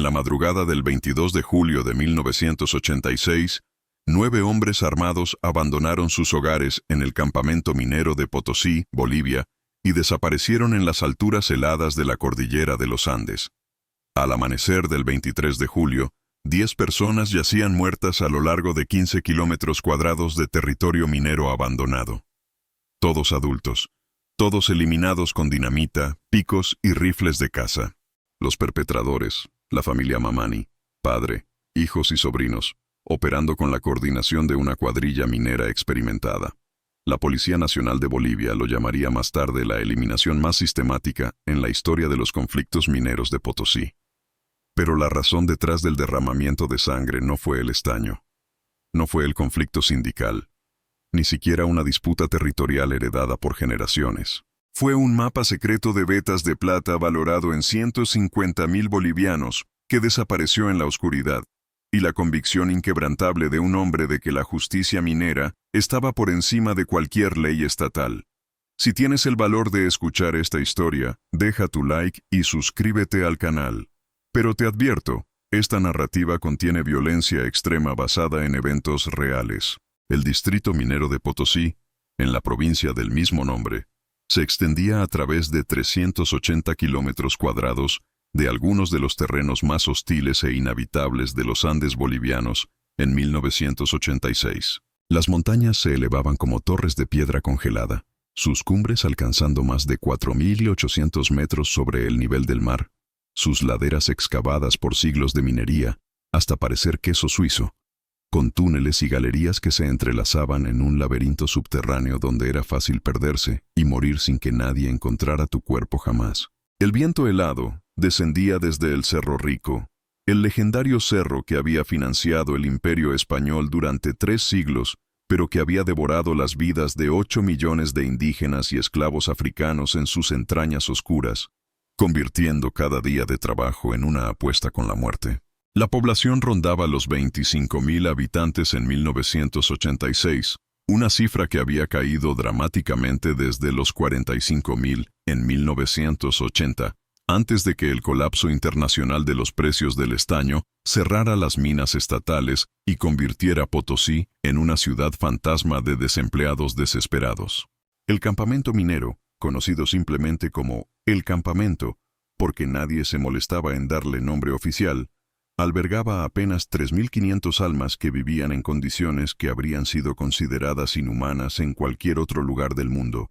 la madrugada del 22 de julio de 1986, 9 hombres armados abandonaron sus hogares en el campamento minero de Potosí, Bolivia, y desaparecieron en las alturas heladas de la cordillera de los Andes. Al amanecer del 23 de julio, 10 personas yacían muertas a lo largo de 15 kilómetros cuadrados de territorio minero abandonado. Todos adultos, todos eliminados con dinamita, picos y rifles de caza. Los perpetradores, la familia Mamani, padre, hijos y sobrinos, operando con la coordinación de una cuadrilla minera experimentada. La Policía Nacional de Bolivia lo llamaría más tarde la eliminación más sistemática en la historia de los conflictos mineros de Potosí. Pero la razón detrás del derramamiento de sangre no fue el estaño. No fue el conflicto sindical. Ni siquiera una disputa territorial heredada por generaciones. Fue un mapa secreto de vetas de plata valorado en 150.000 bolivianos que desapareció en la oscuridad, y la convicción inquebrantable de un hombre de que la justicia minera estaba por encima de cualquier ley estatal. Si tienes el valor de escuchar esta historia, deja tu like y suscríbete al canal. Pero te advierto, esta narrativa contiene violencia extrema basada en eventos reales. El distrito minero de Potosí, en la provincia del mismo nombre, se extendía a través de 380 kilómetros cuadrados de algunos de los terrenos más hostiles e inhabitables de los Andes bolivianos en 1986. Las montañas se elevaban como torres de piedra congelada, sus cumbres alcanzando más de 4.800 metros sobre el nivel del mar, sus laderas excavadas por siglos de minería, hasta parecer queso suizo, con túneles y galerías que se entrelazaban en un laberinto subterráneo donde era fácil perderse y morir sin que nadie encontrara tu cuerpo jamás. El viento helado descendía desde el Cerro Rico, el legendario cerro que había financiado el Imperio Español durante 3 siglos, pero que había devorado las vidas de 8 millones de indígenas y esclavos africanos en sus entrañas oscuras, convirtiendo cada día de trabajo en una apuesta con la muerte. La población rondaba los 25.000 habitantes en 1986, una cifra que había caído dramáticamente desde los 45.000 en 1980, antes de que el colapso internacional de los precios del estaño cerrara las minas estatales y convirtiera Potosí en una ciudad fantasma de desempleados desesperados. El campamento minero, conocido simplemente como El Campamento, porque nadie se molestaba en darle nombre oficial, albergaba apenas 3.500 almas que vivían en condiciones que habrían sido consideradas inhumanas en cualquier otro lugar del mundo.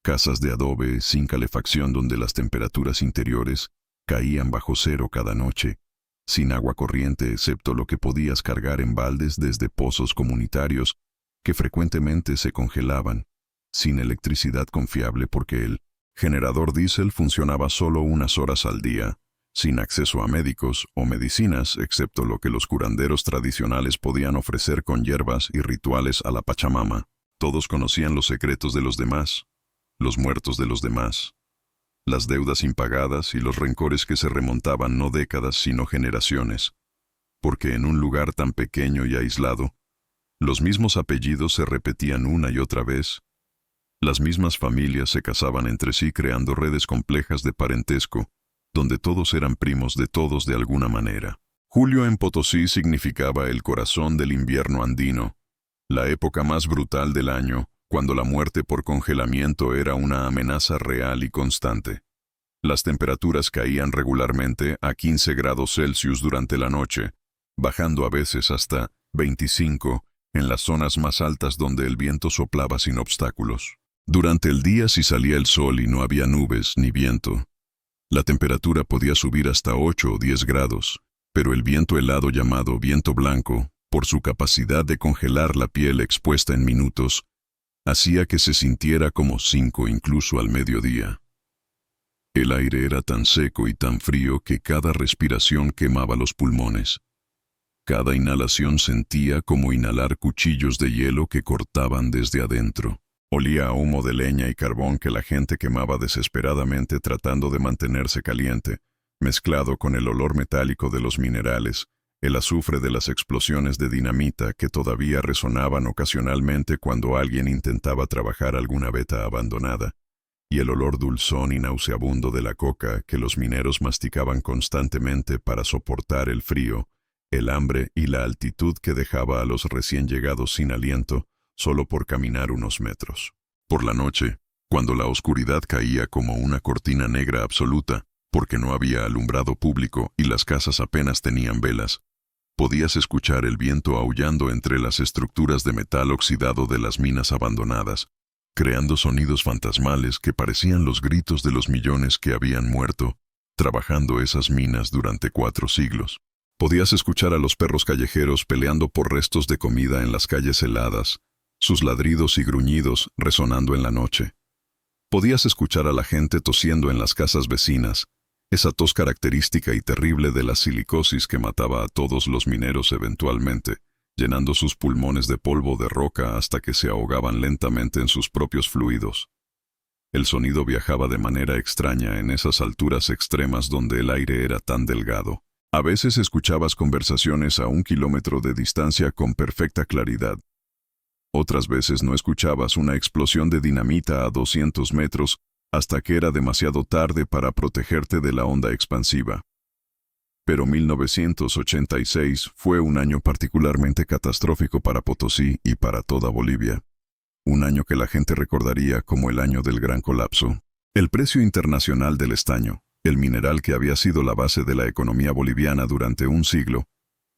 Casas de adobe sin calefacción donde las temperaturas interiores caían bajo cero cada noche, sin agua corriente excepto lo que podías cargar en baldes desde pozos comunitarios que frecuentemente se congelaban, sin electricidad confiable porque el generador diésel funcionaba solo unas horas al día, sin acceso a médicos o medicinas excepto lo que los curanderos tradicionales podían ofrecer con hierbas y rituales a la Pachamama. Todos conocían los secretos de los demás, los muertos de los demás, las deudas impagadas y los rencores que se remontaban no décadas sino generaciones, porque en un lugar tan pequeño y aislado, los mismos apellidos se repetían una y otra vez, las mismas familias se casaban entre sí creando redes complejas de parentesco, donde todos eran primos de todos de alguna manera. Julio en Potosí significaba el corazón del invierno andino, la época más brutal del año, cuando la muerte por congelamiento era una amenaza real y constante. Las temperaturas caían regularmente a 15 grados Celsius durante la noche, bajando a veces hasta 25 en las zonas más altas donde el viento soplaba sin obstáculos. Durante el día si salía el sol y no había nubes ni viento, la temperatura podía subir hasta 8 o 10 grados, pero el viento helado llamado viento blanco, por su capacidad de congelar la piel expuesta en minutos, hacía que se sintiera como 5 incluso al mediodía. El aire era tan seco y tan frío que cada respiración quemaba los pulmones. Cada inhalación sentía como inhalar cuchillos de hielo que cortaban desde adentro. Olía a humo de leña y carbón que la gente quemaba desesperadamente tratando de mantenerse caliente, mezclado con el olor metálico de los minerales, el azufre de las explosiones de dinamita que todavía resonaban ocasionalmente cuando alguien intentaba trabajar alguna veta abandonada, y el olor dulzón y nauseabundo de la coca que los mineros masticaban constantemente para soportar el frío, el hambre y la altitud que dejaba a los recién llegados sin aliento solo por caminar unos metros. Por la noche, cuando la oscuridad caía como una cortina negra absoluta, porque no había alumbrado público y las casas apenas tenían velas, podías escuchar el viento aullando entre las estructuras de metal oxidado de las minas abandonadas, creando sonidos fantasmales que parecían los gritos de los millones que habían muerto trabajando esas minas durante 4 siglos. Podías escuchar a los perros callejeros peleando por restos de comida en las calles heladas, sus ladridos y gruñidos resonando en la noche. Podías escuchar a la gente tosiendo en las casas vecinas, esa tos característica y terrible de la silicosis que mataba a todos los mineros eventualmente, llenando sus pulmones de polvo de roca hasta que se ahogaban lentamente en sus propios fluidos. El sonido viajaba de manera extraña en esas alturas extremas donde el aire era tan delgado. A veces escuchabas conversaciones a 1 kilómetro de distancia con perfecta claridad. Otras veces no escuchabas una explosión de dinamita a 200 metros hasta que era demasiado tarde para protegerte de la onda expansiva. Pero 1986 fue un año particularmente catastrófico para Potosí y para toda Bolivia. Un año que la gente recordaría como el año del gran colapso. El precio internacional del estaño, el mineral que había sido la base de la economía boliviana durante un siglo,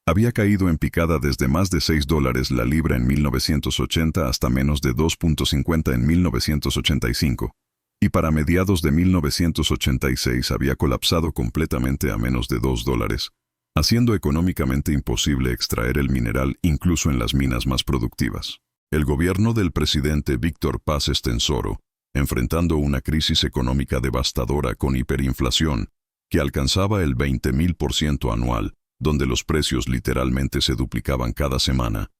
había caído en picada desde más de $6 la libra en 1980 hasta menos de 2.50 en 1985. Y para mediados de 1986 había colapsado completamente a menos de $2, haciendo económicamente imposible extraer el mineral incluso en las minas más productivas. El gobierno del presidente Víctor Paz Estenssoro, enfrentando una crisis económica devastadora con hiperinflación, que alcanzaba el 20.000% anual, donde los precios literalmente se duplicaban cada semana,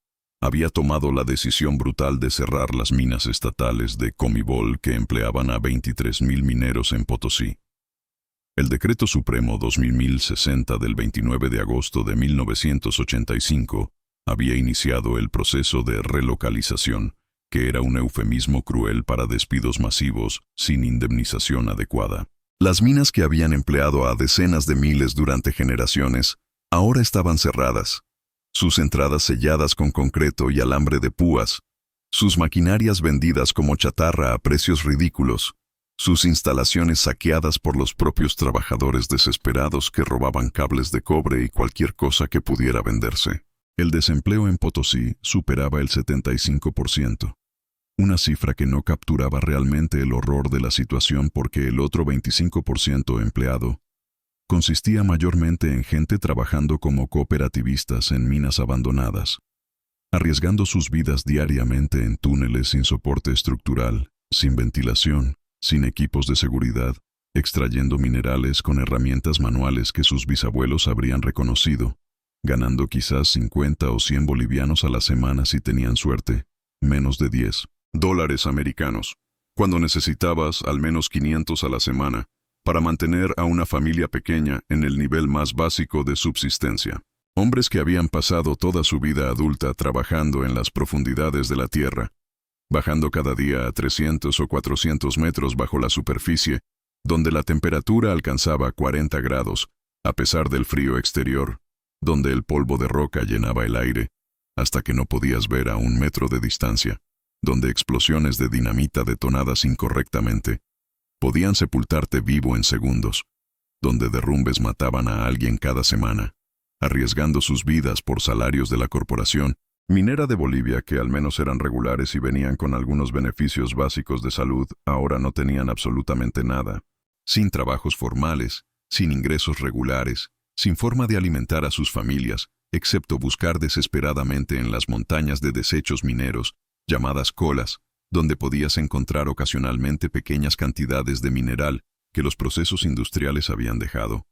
había tomado la decisión brutal de cerrar las minas estatales de Comibol que empleaban a 23.000 mineros en Potosí. El Decreto Supremo 2060 del 29 de agosto de 1985 había iniciado el proceso de relocalización, que era un eufemismo cruel para despidos masivos sin indemnización adecuada. Las minas que habían empleado a decenas de miles durante generaciones ahora estaban cerradas, sus entradas selladas con concreto y alambre de púas, sus maquinarias vendidas como chatarra a precios ridículos, sus instalaciones saqueadas por los propios trabajadores desesperados que robaban cables de cobre y cualquier cosa que pudiera venderse. El desempleo en Potosí superaba el 75%, una cifra que no capturaba realmente el horror de la situación porque el otro 25% empleado consistía mayormente en gente trabajando como cooperativistas en minas abandonadas, arriesgando sus vidas diariamente en túneles sin soporte estructural, sin ventilación, sin equipos de seguridad, extrayendo minerales con herramientas manuales que sus bisabuelos habrían reconocido, ganando quizás 50 o 100 bolivianos a la semana si tenían suerte, menos de $10 americanos, cuando necesitabas al menos 500 a la semana, para mantener a una familia pequeña en el nivel más básico de subsistencia. Hombres que habían pasado toda su vida adulta trabajando en las profundidades de la tierra, bajando cada día a 300 o 400 metros bajo la superficie, donde la temperatura alcanzaba 40 grados, a pesar del frío exterior, donde el polvo de roca llenaba el aire, hasta que no podías ver a 1 metro de distancia, donde explosiones de dinamita detonadas incorrectamente podían sepultarte vivo en segundos, donde derrumbes mataban a alguien cada semana, arriesgando sus vidas por salarios de la corporación minera de Bolivia que al menos eran regulares y venían con algunos beneficios básicos de salud, ahora no tenían absolutamente nada, sin trabajos formales, sin ingresos regulares, sin forma de alimentar a sus familias, excepto buscar desesperadamente en las montañas de desechos mineros, llamadas colas, donde podías encontrar ocasionalmente pequeñas cantidades de mineral que los procesos industriales habían dejado,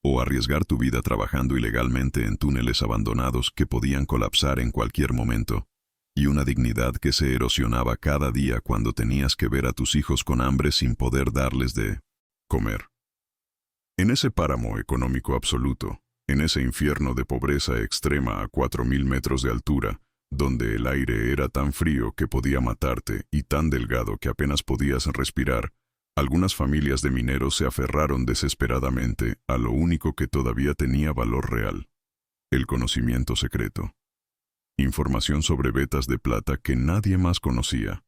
o arriesgar tu vida trabajando ilegalmente en túneles abandonados que podían colapsar en cualquier momento, y una dignidad que se erosionaba cada día cuando tenías que ver a tus hijos con hambre sin poder darles de comer. En ese páramo económico absoluto, en ese infierno de pobreza extrema a 4.000 metros de altura, donde el aire era tan frío que podía matarte y tan delgado que apenas podías respirar, Algunas familias de mineros se aferraron desesperadamente a lo único que todavía tenía valor real: el conocimiento secreto. Información sobre vetas de plata que nadie más conocía,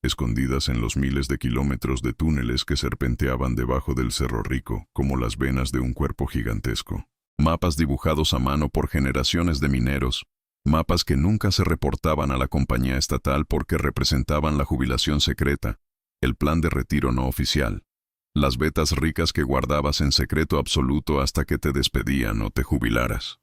escondidas en los miles de kilómetros de túneles que serpenteaban debajo del Cerro Rico como las venas de un cuerpo gigantesco. Mapas dibujados a mano por generaciones de mineros, mapas que nunca se reportaban a la compañía estatal porque representaban la jubilación secreta, el plan de retiro no oficial, las vetas ricas que guardabas en secreto absoluto hasta que te despedían o te jubilaras.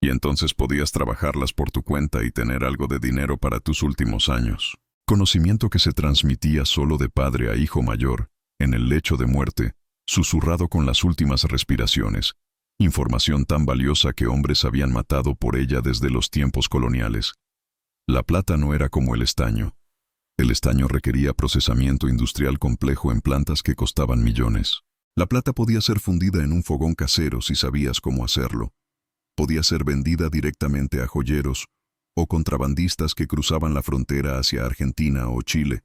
Y entonces podías trabajarlas por tu cuenta y tener algo de dinero para tus últimos años. Conocimiento que se transmitía solo de padre a hijo mayor, en el lecho de muerte, susurrado con las últimas respiraciones. Información tan valiosa que hombres habían matado por ella desde los tiempos coloniales. La plata no era como el estaño. El estaño requería procesamiento industrial complejo en plantas que costaban millones. La plata podía ser fundida en un fogón casero si sabías cómo hacerlo. Podía ser vendida directamente a joyeros o contrabandistas que cruzaban la frontera hacia Argentina o Chile.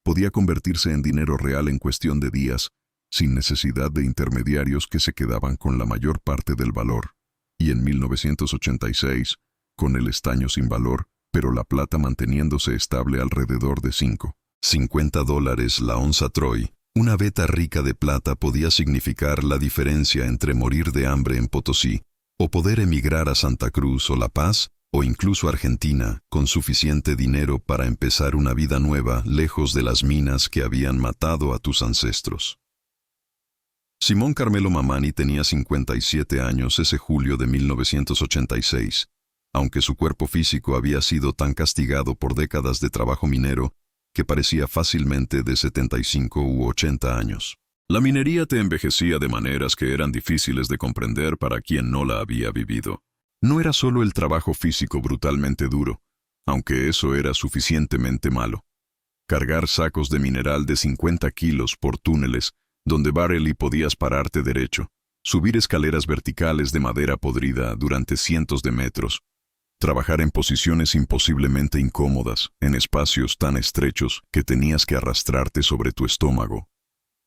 Podía convertirse en dinero real en cuestión de días, sin necesidad de intermediarios que se quedaban con la mayor parte del valor. Y en 1986, con el estaño sin valor, pero la plata manteniéndose estable alrededor de $50 la onza Troy, una veta rica de plata podía significar la diferencia entre morir de hambre en Potosí, o poder emigrar a Santa Cruz o La Paz, o incluso Argentina, con suficiente dinero para empezar una vida nueva lejos de las minas que habían matado a tus ancestros. Simón Carmelo Mamani tenía 57 años ese julio de 1986, aunque su cuerpo físico había sido tan castigado por décadas de trabajo minero que parecía fácilmente de 75 u 80 años. La minería te envejecía de maneras que eran difíciles de comprender para quien no la había vivido. No era solo el trabajo físico brutalmente duro, aunque eso era suficientemente malo. Cargar sacos de mineral de 50 kilos por túneles, donde barely podías pararte derecho, subir escaleras verticales de madera podrida durante cientos de metros, trabajar en posiciones imposiblemente incómodas, en espacios tan estrechos que tenías que arrastrarte sobre tu estómago.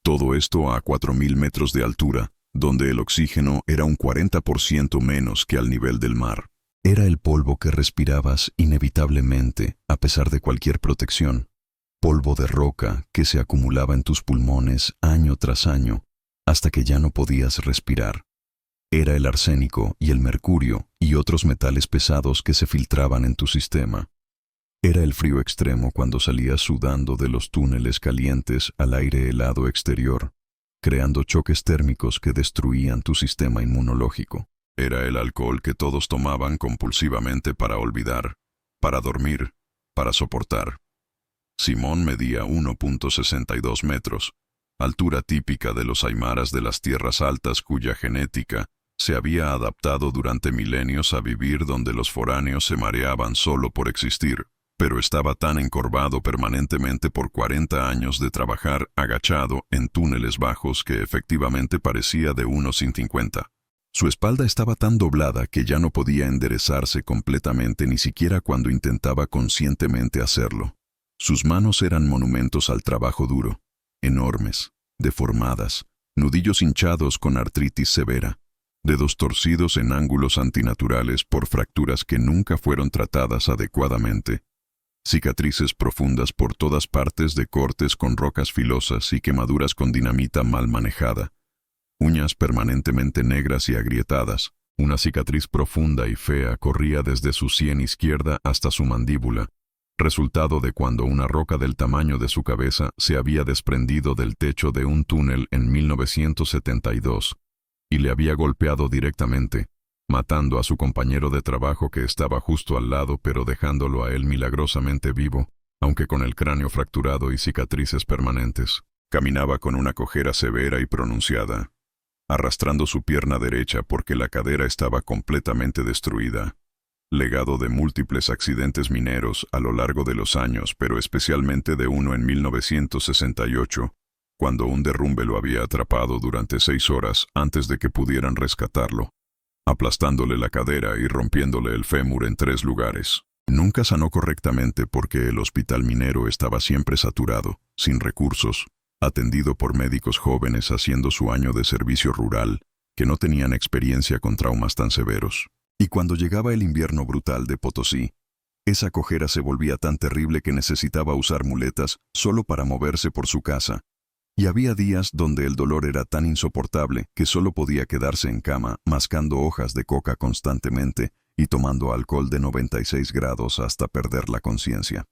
Todo esto a 4.000 metros de altura, donde el oxígeno era un 40% menos que al nivel del mar. Era el polvo que respirabas inevitablemente, a pesar de cualquier protección. Polvo de roca que se acumulaba en tus pulmones año tras año, hasta que ya no podías respirar. Era el arsénico y el mercurio y otros metales pesados que se filtraban en tu sistema. Era el frío extremo cuando salías sudando de los túneles calientes al aire helado exterior, creando choques térmicos que destruían tu sistema inmunológico. Era el alcohol que todos tomaban compulsivamente para olvidar, para dormir, para soportar. Simón medía 1.62 metros, altura típica de los aymaras de las tierras altas cuya genética se había adaptado durante milenios a vivir donde los foráneos se mareaban solo por existir, pero estaba tan encorvado permanentemente por 40 años de trabajar agachado en túneles bajos que efectivamente parecía de 1,50. Su espalda estaba tan doblada que ya no podía enderezarse completamente ni siquiera cuando intentaba conscientemente hacerlo. Sus manos eran monumentos al trabajo duro, enormes, deformadas, nudillos hinchados con artritis severa, dedos torcidos en ángulos antinaturales por fracturas que nunca fueron tratadas adecuadamente, cicatrices profundas por todas partes de cortes con rocas filosas y quemaduras con dinamita mal manejada, uñas permanentemente negras y agrietadas. Una cicatriz profunda y fea corría desde su sien izquierda hasta su mandíbula, resultado de cuando una roca del tamaño de su cabeza se había desprendido del techo de un túnel en 1972 y le había golpeado directamente, matando a su compañero de trabajo que estaba justo al lado pero dejándolo a él milagrosamente vivo, aunque con el cráneo fracturado y cicatrices permanentes. Caminaba con una cojera severa y pronunciada, arrastrando su pierna derecha porque la cadera estaba completamente destruida, legado de múltiples accidentes mineros a lo largo de los años, pero especialmente de uno en 1968, cuando un derrumbe lo había atrapado durante 6 horas antes de que pudieran rescatarlo, aplastándole la cadera y rompiéndole el fémur en 3 lugares. Nunca sanó correctamente porque el hospital minero estaba siempre saturado, sin recursos, atendido por médicos jóvenes haciendo su año de servicio rural, que no tenían experiencia con traumas tan severos. Y cuando llegaba el invierno brutal de Potosí, esa cojera se volvía tan terrible que necesitaba usar muletas solo para moverse por su casa. Y había días donde el dolor era tan insoportable que solo podía quedarse en cama mascando hojas de coca constantemente y tomando alcohol de 96 grados hasta perder la conciencia.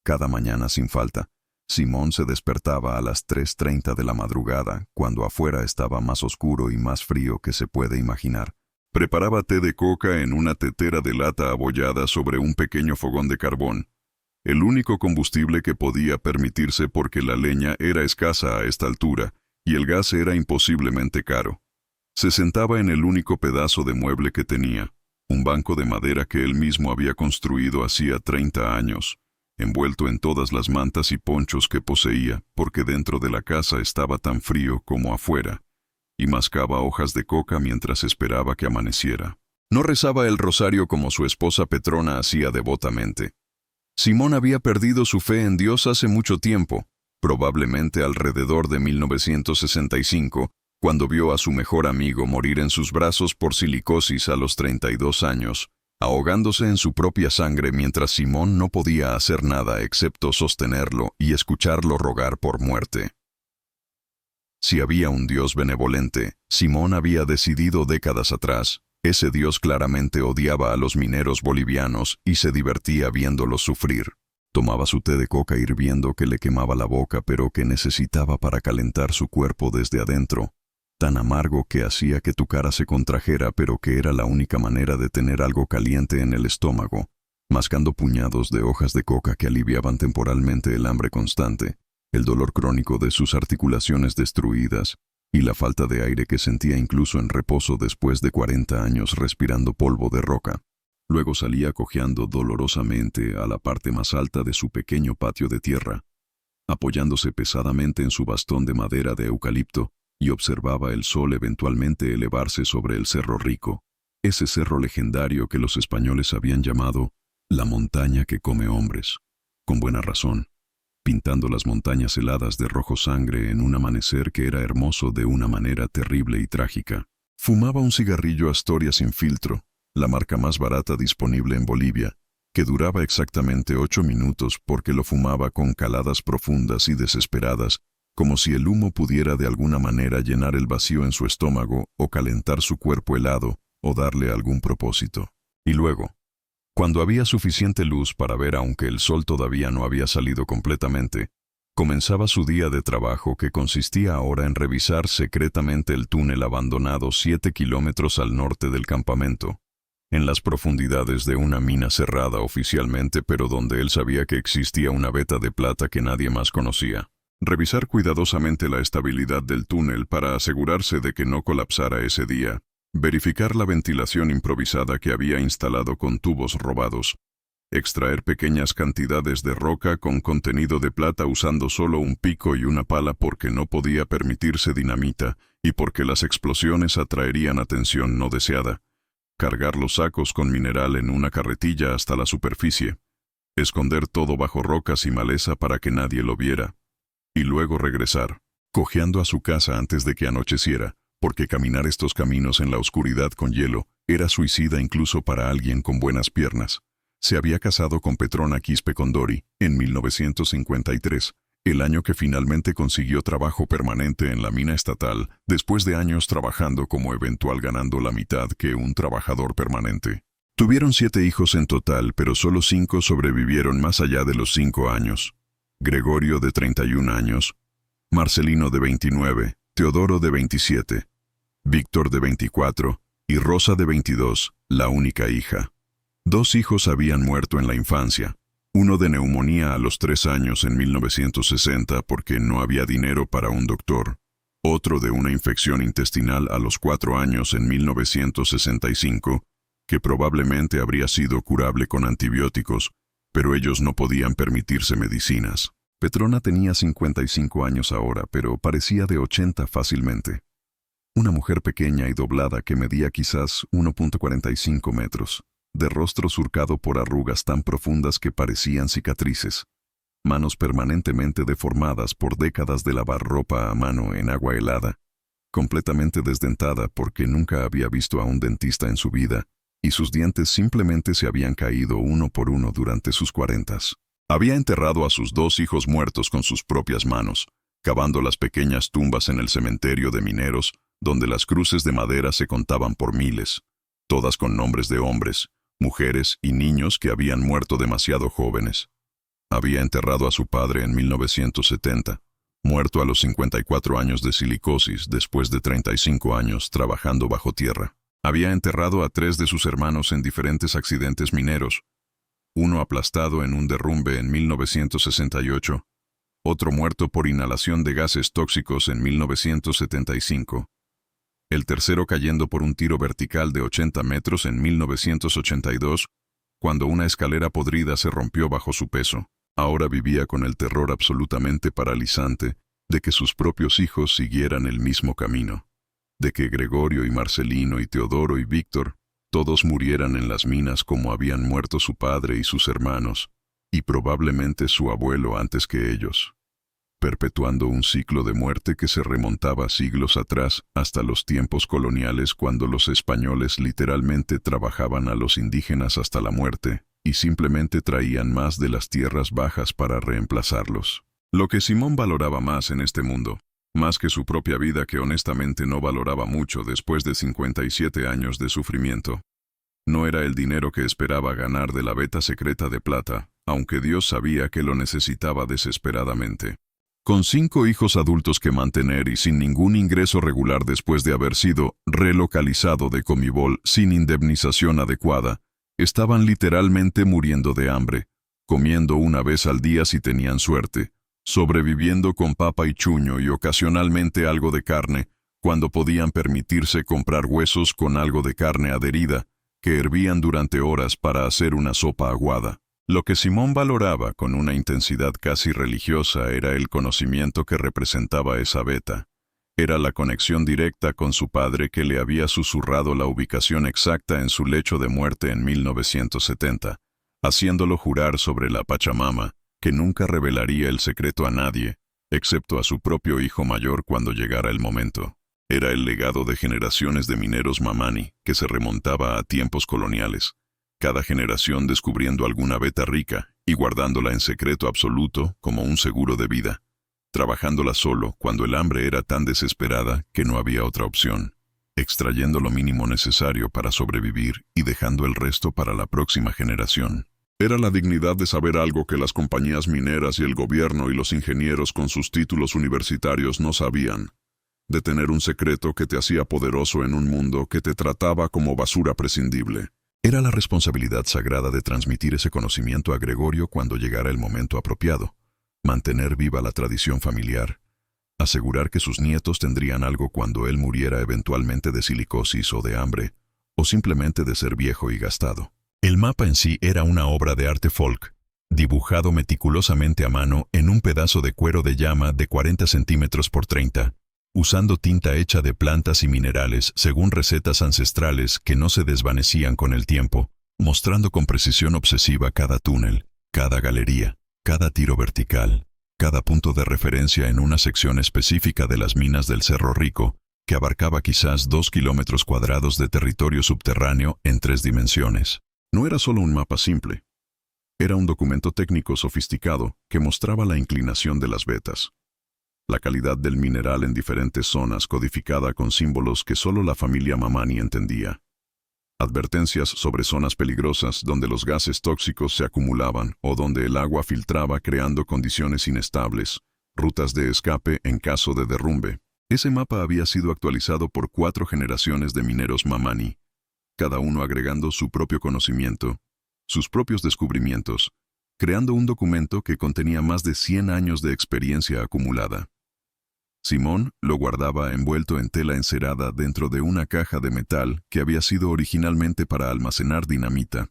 Cada mañana sin falta, Simón se despertaba a las 3:30 de la madrugada, cuando afuera estaba más oscuro y más frío que se puede imaginar. Preparaba té de coca en una tetera de lata abollada sobre un pequeño fogón de carbón, el único combustible que podía permitirse porque la leña era escasa a esta altura y el gas era imposiblemente caro. Se sentaba en el único pedazo de mueble que tenía, un banco de madera que él mismo había construido hacía 30 años, envuelto en todas las mantas y ponchos que poseía, porque dentro de la casa estaba tan frío como afuera, y mascaba hojas de coca mientras esperaba que amaneciera. No rezaba el rosario como su esposa Petrona hacía devotamente. Simón había perdido su fe en Dios hace mucho tiempo, probablemente alrededor de 1965, cuando vio a su mejor amigo morir en sus brazos por silicosis a los 32 años, ahogándose en su propia sangre mientras Simón no podía hacer nada excepto sostenerlo y escucharlo rogar por muerte. Si había un Dios benevolente, Simón había decidido décadas atrás, ese Dios claramente odiaba a los mineros bolivianos y se divertía viéndolos sufrir. Tomaba su té de coca hirviendo que le quemaba la boca pero que necesitaba para calentar su cuerpo desde adentro, tan amargo que hacía que tu cara se contrajera pero que era la única manera de tener algo caliente en el estómago, mascando puñados de hojas de coca que aliviaban temporalmente el hambre constante, el dolor crónico de sus articulaciones destruidas y la falta de aire que sentía incluso en reposo después de 40 años respirando polvo de roca. Luego salía cojeando dolorosamente a la parte más alta de su pequeño patio de tierra, apoyándose pesadamente en su bastón de madera de eucalipto, y observaba el sol eventualmente elevarse sobre el Cerro Rico, ese cerro legendario que los españoles habían llamado la montaña que come hombres, con buena razón, pintando las montañas heladas de rojo sangre en un amanecer que era hermoso de una manera terrible y trágica. Fumaba un cigarrillo Astoria sin filtro, la marca más barata disponible en Bolivia, que duraba exactamente 8 minutos porque lo fumaba con caladas profundas y desesperadas, como si el humo pudiera de alguna manera llenar el vacío en su estómago o calentar su cuerpo helado o darle algún propósito. Y luego, cuando había suficiente luz para ver aunque el sol todavía no había salido completamente, comenzaba su día de trabajo que consistía ahora en revisar secretamente el túnel abandonado 7 kilómetros al norte del campamento, en las profundidades de una mina cerrada oficialmente pero donde él sabía que existía una veta de plata que nadie más conocía. Revisar cuidadosamente la estabilidad del túnel para asegurarse de que no colapsara ese día, verificar la ventilación improvisada que había instalado con tubos robados, extraer pequeñas cantidades de roca con contenido de plata usando solo un pico y una pala porque no podía permitirse dinamita y porque las explosiones atraerían atención no deseada, cargar los sacos con mineral en una carretilla hasta la superficie, esconder todo bajo rocas y maleza para que nadie lo viera, y luego regresar, cojeando a su casa antes de que anocheciera, porque caminar estos caminos en la oscuridad con hielo era suicida incluso para alguien con buenas piernas. Se había casado con Petrona Quispe Condori en 1953, el año que finalmente consiguió trabajo permanente en la mina estatal, después de años trabajando como eventual ganando la mitad que un trabajador permanente. Tuvieron 7 hijos en total, pero solo 5 sobrevivieron más allá de los 5 años. Gregorio de 31 años, Marcelino de 29, Teodoro de 27, Víctor de 24 y Rosa de 22, la única hija. 2 hijos habían muerto en la infancia, uno de neumonía a los 3 años en 1960 porque no había dinero para un doctor, otro de una infección intestinal a los 4 años en 1965, que probablemente habría sido curable con antibióticos, pero ellos no podían permitirse medicinas. Petrona tenía 55 años ahora, pero parecía de 80 fácilmente. Una mujer pequeña y doblada que medía quizás 1.45 metros, de rostro surcado por arrugas tan profundas que parecían cicatrices, manos permanentemente deformadas por décadas de lavar ropa a mano en agua helada, completamente desdentada porque nunca había visto a un dentista en su vida, y sus dientes simplemente se habían caído uno por uno durante sus 40. Había enterrado a sus 2 hijos muertos con sus propias manos, cavando las pequeñas tumbas en el cementerio de mineros, donde las cruces de madera se contaban por miles, todas con nombres de hombres, mujeres y niños que habían muerto demasiado jóvenes. Había enterrado a su padre en 1970, muerto a los 54 años de silicosis después de 35 años trabajando bajo tierra. Había enterrado a 3 de sus hermanos en diferentes accidentes mineros, uno aplastado en un derrumbe en 1968, otro muerto por inhalación de gases tóxicos en 1975, el tercero cayendo por un tiro vertical de 80 metros en 1982, cuando una escalera podrida se rompió bajo su peso. Ahora vivía con el terror absolutamente paralizante de que sus propios hijos siguieran el mismo camino, de que Gregorio y Marcelino y Teodoro y Víctor todos murieran en las minas como habían muerto su padre y sus hermanos, y probablemente su abuelo antes que ellos, perpetuando un ciclo de muerte que se remontaba siglos atrás hasta los tiempos coloniales cuando los españoles literalmente trabajaban a los indígenas hasta la muerte y simplemente traían más de las tierras bajas para reemplazarlos. Lo que Simón valoraba más en este mundo, más que su propia vida que honestamente no valoraba mucho después de 57 años de sufrimiento, no era el dinero que esperaba ganar de la veta secreta de plata, aunque Dios sabía que lo necesitaba desesperadamente. Con 5 hijos adultos que mantener y sin ningún ingreso regular después de haber sido relocalizado de Comibol sin indemnización adecuada, estaban literalmente muriendo de hambre, comiendo una vez al día si tenían suerte, sobreviviendo con papa y chuño y ocasionalmente algo de carne, cuando podían permitirse comprar huesos con algo de carne adherida, que hervían durante horas para hacer una sopa aguada. Lo que Simón valoraba con una intensidad casi religiosa era el conocimiento que representaba esa veta. Era la conexión directa con su padre que le había susurrado la ubicación exacta en su lecho de muerte en 1970, haciéndolo jurar sobre la Pachamama que nunca revelaría el secreto a nadie, excepto a su propio hijo mayor cuando llegara el momento. Era el legado de generaciones de mineros mamani que se remontaba a tiempos coloniales, cada generación descubriendo alguna veta rica y guardándola en secreto absoluto como un seguro de vida, trabajándola solo cuando el hambre era tan desesperada que no había otra opción, extrayendo lo mínimo necesario para sobrevivir y dejando el resto para la próxima generación. Era la dignidad de saber algo que las compañías mineras y el gobierno y los ingenieros con sus títulos universitarios no sabían, de tener un secreto que te hacía poderoso en un mundo que te trataba como basura prescindible. Era la responsabilidad sagrada de transmitir ese conocimiento a Gregorio cuando llegara el momento apropiado, mantener viva la tradición familiar, asegurar que sus nietos tendrían algo cuando él muriera eventualmente de silicosis o de hambre, o simplemente de ser viejo y gastado. El mapa en sí era una obra de arte folk, dibujado meticulosamente a mano en un pedazo de cuero de llama de 40 centímetros por 30, usando tinta hecha de plantas y minerales según recetas ancestrales que no se desvanecían con el tiempo, mostrando con precisión obsesiva cada túnel, cada galería, cada tiro vertical, cada punto de referencia en una sección específica de las minas del Cerro Rico, que abarcaba quizás 2 kilómetros cuadrados de territorio subterráneo en 3 dimensiones. No era solo un mapa simple. Era un documento técnico sofisticado que mostraba la inclinación de las vetas, la calidad del mineral en diferentes zonas codificada con símbolos que solo la familia Mamani entendía, advertencias sobre zonas peligrosas donde los gases tóxicos se acumulaban o donde el agua filtraba creando condiciones inestables, rutas de escape en caso de derrumbe. Ese mapa había sido actualizado por 4 generaciones de mineros Mamani, cada uno agregando su propio conocimiento, sus propios descubrimientos, creando un documento que contenía más de 100 años de experiencia acumulada. Simón lo guardaba envuelto en tela encerada dentro de una caja de metal que había sido originalmente para almacenar dinamita,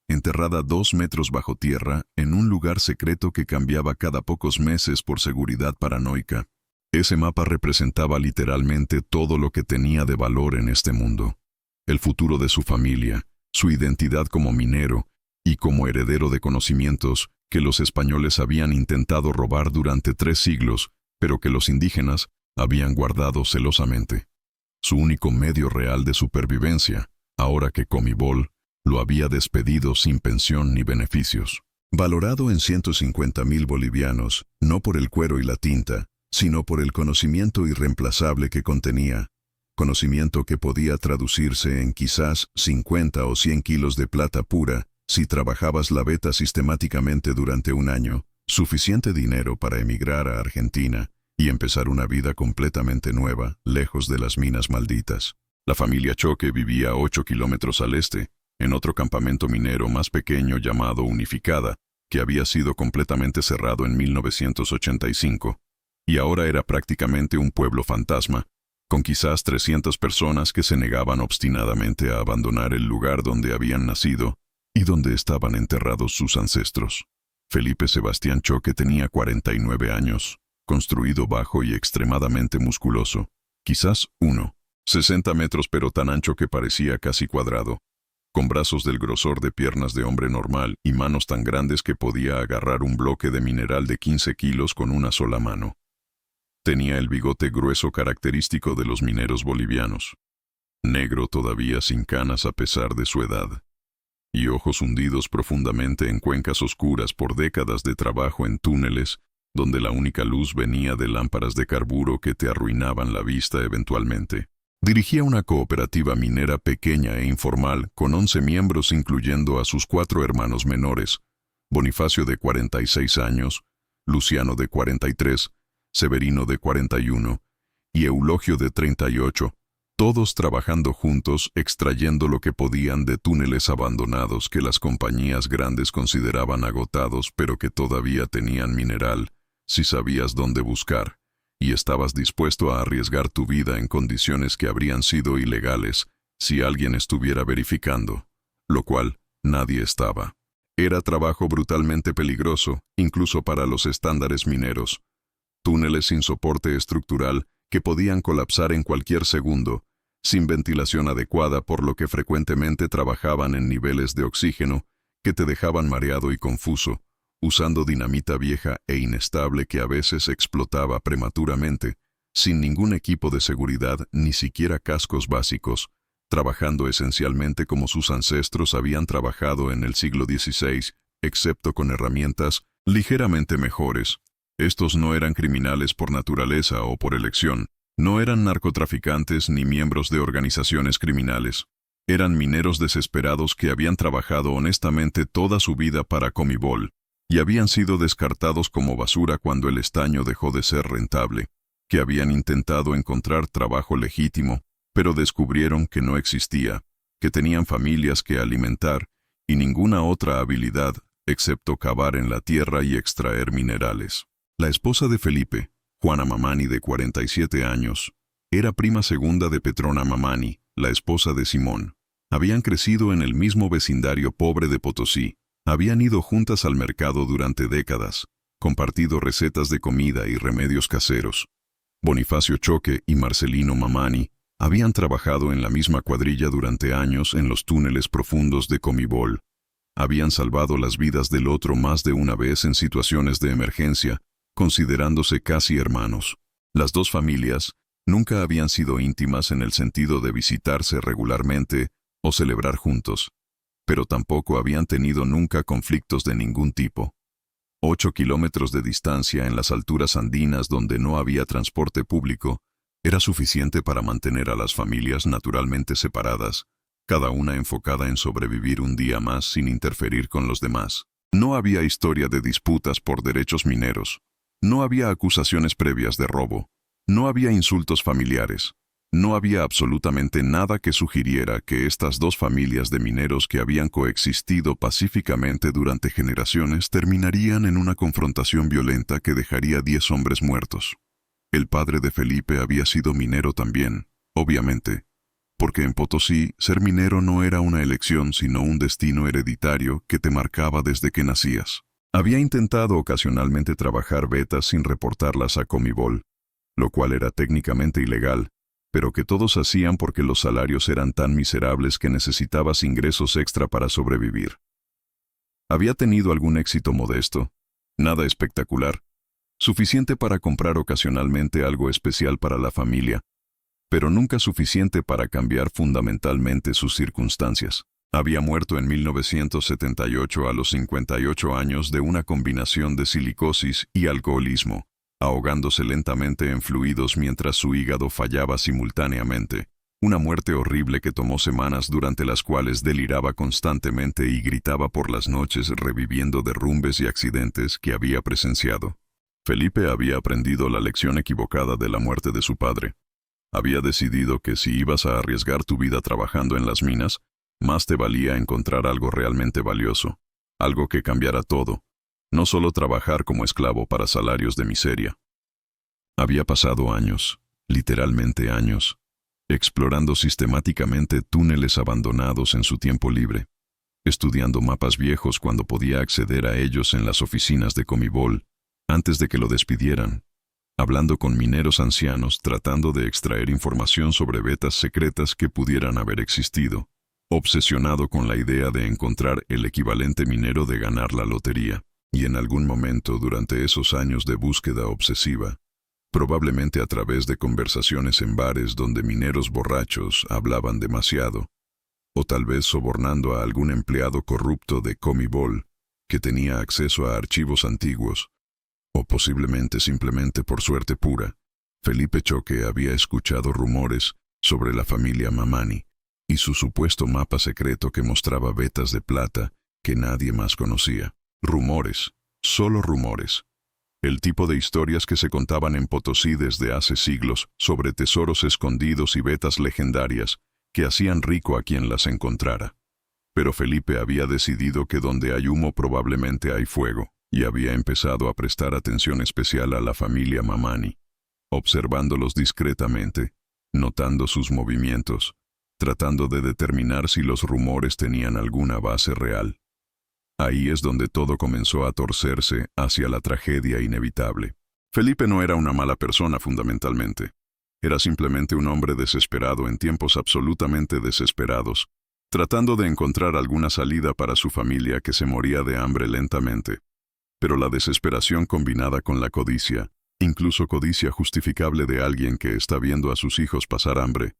enterrada 2 metros bajo tierra en un lugar secreto que cambiaba cada pocos meses por seguridad paranoica. Ese mapa representaba literalmente todo lo que tenía de valor en este mundo. El futuro de su familia, su identidad como minero y como heredero de conocimientos que los españoles habían intentado robar durante 3 siglos, pero que los indígenas habían guardado celosamente. Su único medio real de supervivencia, ahora que Comibol lo había despedido sin pensión ni beneficios. Valorado en 150,000 bolivianos, no por el cuero y la tinta, sino por el conocimiento irreemplazable que contenía, conocimiento que podía traducirse en quizás 50 o 100 kilos de plata pura si trabajabas la veta sistemáticamente durante un año, suficiente dinero para emigrar a Argentina y empezar una vida completamente nueva, lejos de las minas malditas. La familia Choque vivía a 8 kilómetros al este, en otro campamento minero más pequeño llamado Unificada, que había sido completamente cerrado en 1985, y ahora era prácticamente un pueblo fantasma, con quizás 300 personas que se negaban obstinadamente a abandonar el lugar donde habían nacido y donde estaban enterrados sus ancestros. Felipe Sebastián Choque tenía 49 años, construido bajo y extremadamente musculoso, quizás 1,60 metros pero tan ancho que parecía casi cuadrado, con brazos del grosor de piernas de hombre normal y manos tan grandes que podía agarrar un bloque de mineral de 15 kilos con una sola mano. Tenía el bigote grueso característico de los mineros bolivianos, negro todavía sin canas a pesar de su edad, y ojos hundidos profundamente en cuencas oscuras por décadas de trabajo en túneles, donde la única luz venía de lámparas de carburo que te arruinaban la vista eventualmente. Dirigía una cooperativa minera pequeña e informal con 11 miembros incluyendo a sus 4 hermanos menores, Bonifacio de 46 años, Luciano de 43, Severino de 41 y Eulogio de 38, todos trabajando juntos extrayendo lo que podían de túneles abandonados que las compañías grandes consideraban agotados pero que todavía tenían mineral, si sabías dónde buscar, y estabas dispuesto a arriesgar tu vida en condiciones que habrían sido ilegales si alguien estuviera verificando, lo cual nadie estaba. Era trabajo brutalmente peligroso, incluso para los estándares mineros. Túneles sin soporte estructural que podían colapsar en cualquier segundo, sin ventilación adecuada por lo que frecuentemente trabajaban en niveles de oxígeno que te dejaban mareado y confuso, usando dinamita vieja e inestable que a veces explotaba prematuramente, sin ningún equipo de seguridad ni siquiera cascos básicos, trabajando esencialmente como sus ancestros habían trabajado en el siglo XVI, excepto con herramientas ligeramente mejores. Estos no eran criminales por naturaleza o por elección, no eran narcotraficantes ni miembros de organizaciones criminales. Eran mineros desesperados que habían trabajado honestamente toda su vida para Comibol, y habían sido descartados como basura cuando el estaño dejó de ser rentable, que habían intentado encontrar trabajo legítimo, pero descubrieron que no existía, que tenían familias que alimentar y ninguna otra habilidad excepto cavar en la tierra y extraer minerales. La esposa de Felipe, Juana Mamani de 47 años, era prima segunda de Petrona Mamani, la esposa de Simón. Habían crecido en el mismo vecindario pobre de Potosí, habían ido juntas al mercado durante décadas, compartido recetas de comida y remedios caseros. Bonifacio Choque y Marcelino Mamani habían trabajado en la misma cuadrilla durante años en los túneles profundos de Comibol. Habían salvado las vidas del otro más de una vez en situaciones de emergencia, considerándose casi hermanos. Las dos familias nunca habían sido íntimas en el sentido de visitarse regularmente o celebrar juntos, pero tampoco habían tenido nunca conflictos de ningún tipo. 8 kilómetros de distancia en las alturas andinas donde no había transporte público era suficiente para mantener a las familias naturalmente separadas, cada una enfocada en sobrevivir un día más sin interferir con los demás. No había historia de disputas por derechos mineros. No había acusaciones previas de robo. No había insultos familiares. No había absolutamente nada que sugiriera que estas dos familias de mineros que habían coexistido pacíficamente durante generaciones terminarían en una confrontación violenta que dejaría 10 hombres muertos. El padre de Felipe había sido minero también, obviamente, porque en Potosí ser minero no era una elección sino un destino hereditario que te marcaba desde que nacías. Había intentado ocasionalmente trabajar vetas sin reportarlas a Comibol, lo cual era técnicamente ilegal, pero que todos hacían porque los salarios eran tan miserables que necesitabas ingresos extra para sobrevivir. Había tenido algún éxito modesto, nada espectacular, suficiente para comprar ocasionalmente algo especial para la familia, pero nunca suficiente para cambiar fundamentalmente sus circunstancias. Había muerto en 1978 a los 58 años de una combinación de silicosis y alcoholismo, ahogándose lentamente en fluidos mientras su hígado fallaba simultáneamente. Una muerte horrible que tomó semanas durante las cuales deliraba constantemente y gritaba por las noches reviviendo derrumbes y accidentes que había presenciado. Felipe había aprendido la lección equivocada de la muerte de su padre. Había decidido que si ibas a arriesgar tu vida trabajando en las minas, más te valía encontrar algo realmente valioso, algo que cambiara todo, no solo trabajar como esclavo para salarios de miseria. Había pasado años, literalmente años, explorando sistemáticamente túneles abandonados en su tiempo libre, estudiando mapas viejos cuando podía acceder a ellos en las oficinas de Comibol, antes de que lo despidieran, hablando con mineros ancianos tratando de extraer información sobre vetas secretas que pudieran haber existido, obsesionado con la idea de encontrar el equivalente minero de ganar la lotería, y en algún momento durante esos años de búsqueda obsesiva, probablemente a través de conversaciones en bares donde mineros borrachos hablaban demasiado, o tal vez sobornando a algún empleado corrupto de Comibol que tenía acceso a archivos antiguos, o posiblemente simplemente por suerte pura, Felipe Choque había escuchado rumores sobre la familia Mamani y su supuesto mapa secreto que mostraba vetas de plata que nadie más conocía. Rumores, solo rumores. El tipo de historias que se contaban en Potosí desde hace siglos sobre tesoros escondidos y vetas legendarias que hacían rico a quien las encontrara. Pero Felipe había decidido que donde hay humo probablemente hay fuego, y había empezado a prestar atención especial a la familia Mamani, observándolos discretamente, notando sus movimientos, tratando de determinar si los rumores tenían alguna base real. Ahí es donde todo comenzó a torcerse hacia la tragedia inevitable. Felipe no era una mala persona fundamentalmente. Era simplemente un hombre desesperado en tiempos absolutamente desesperados, tratando de encontrar alguna salida para su familia que se moría de hambre lentamente. Pero la desesperación combinada con la codicia, incluso codicia justificable de alguien que está viendo a sus hijos pasar hambre,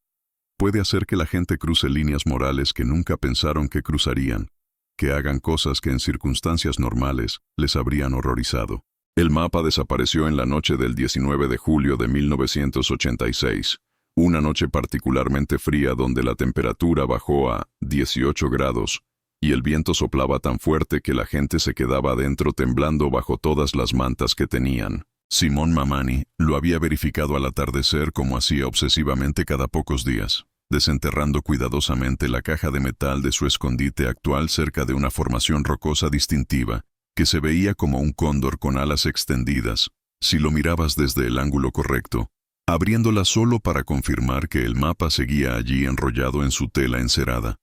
puede hacer que la gente cruce líneas morales que nunca pensaron que cruzarían, que hagan cosas que en circunstancias normales les habrían horrorizado. El mapa desapareció en la noche del 19 de julio de 1986, una noche particularmente fría donde la temperatura bajó a 18 grados y el viento soplaba tan fuerte que la gente se quedaba adentro temblando bajo todas las mantas que tenían. Simón Mamani lo había verificado al atardecer como hacía obsesivamente cada pocos días, desenterrando cuidadosamente la caja de metal de su escondite actual cerca de una formación rocosa distintiva, que se veía como un cóndor con alas extendidas, si lo mirabas desde el ángulo correcto, abriéndola solo para confirmar que el mapa seguía allí enrollado en su tela encerada,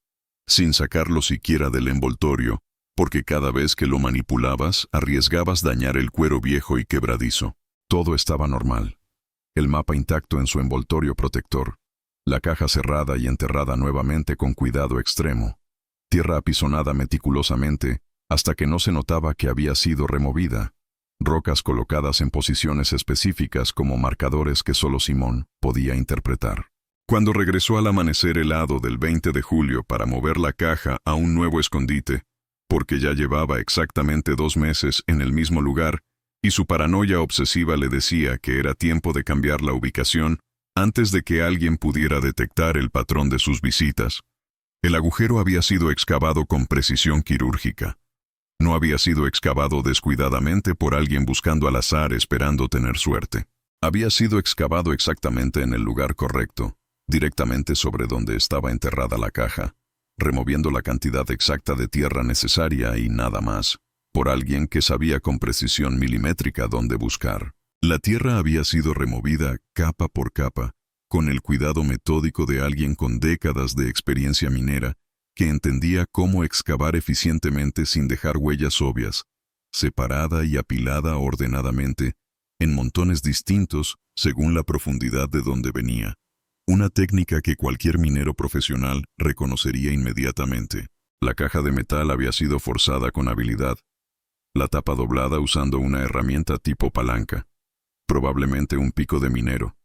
sin sacarlo siquiera del envoltorio, porque cada vez que lo manipulabas arriesgabas dañar el cuero viejo y quebradizo. Todo estaba normal. El mapa intacto en su envoltorio protector, la caja cerrada y enterrada nuevamente con cuidado extremo, tierra apisonada meticulosamente hasta que no se notaba que había sido removida, rocas colocadas en posiciones específicas como marcadores que solo Simón podía interpretar. Cuando regresó al amanecer helado del 20 de julio para mover la caja a un nuevo escondite, porque ya llevaba exactamente 2 meses en el mismo lugar, y su paranoia obsesiva le decía que era tiempo de cambiar la ubicación antes de que alguien pudiera detectar el patrón de sus visitas. El agujero había sido excavado con precisión quirúrgica. No había sido excavado descuidadamente por alguien buscando al azar esperando tener suerte. Había sido excavado exactamente en el lugar correcto, directamente sobre donde estaba enterrada la caja, removiendo la cantidad exacta de tierra necesaria y nada más, por alguien que sabía con precisión milimétrica dónde buscar. La tierra había sido removida capa por capa, con el cuidado metódico de alguien con décadas de experiencia minera, que entendía cómo excavar eficientemente sin dejar huellas obvias, separada y apilada ordenadamente, en montones distintos según la profundidad de donde venía. Una técnica que cualquier minero profesional reconocería inmediatamente. La caja de metal había sido forzada con habilidad, la tapa doblada usando una herramienta tipo palanca, probablemente un pico de minero,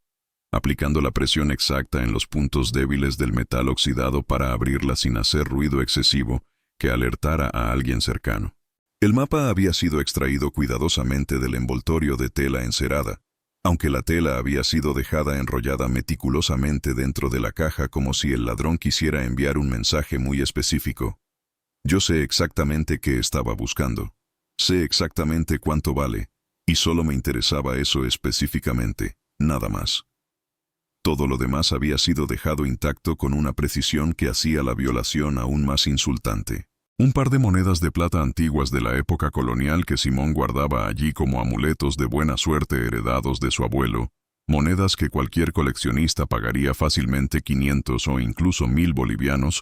aplicando la presión exacta en los puntos débiles del metal oxidado para abrirla sin hacer ruido excesivo que alertara a alguien cercano. El mapa había sido extraído cuidadosamente del envoltorio de tela encerada, aunque la tela había sido dejada enrollada meticulosamente dentro de la caja como si el ladrón quisiera enviar un mensaje muy específico. Yo sé exactamente qué estaba buscando. Sé exactamente cuánto vale, y solo me interesaba eso específicamente, nada más. Todo lo demás había sido dejado intacto con una precisión que hacía la violación aún más insultante. Un par de monedas de plata antiguas de la época colonial que Simón guardaba allí como amuletos de buena suerte heredados de su abuelo, monedas que cualquier coleccionista pagaría fácilmente 500 o incluso 1000 bolivianos,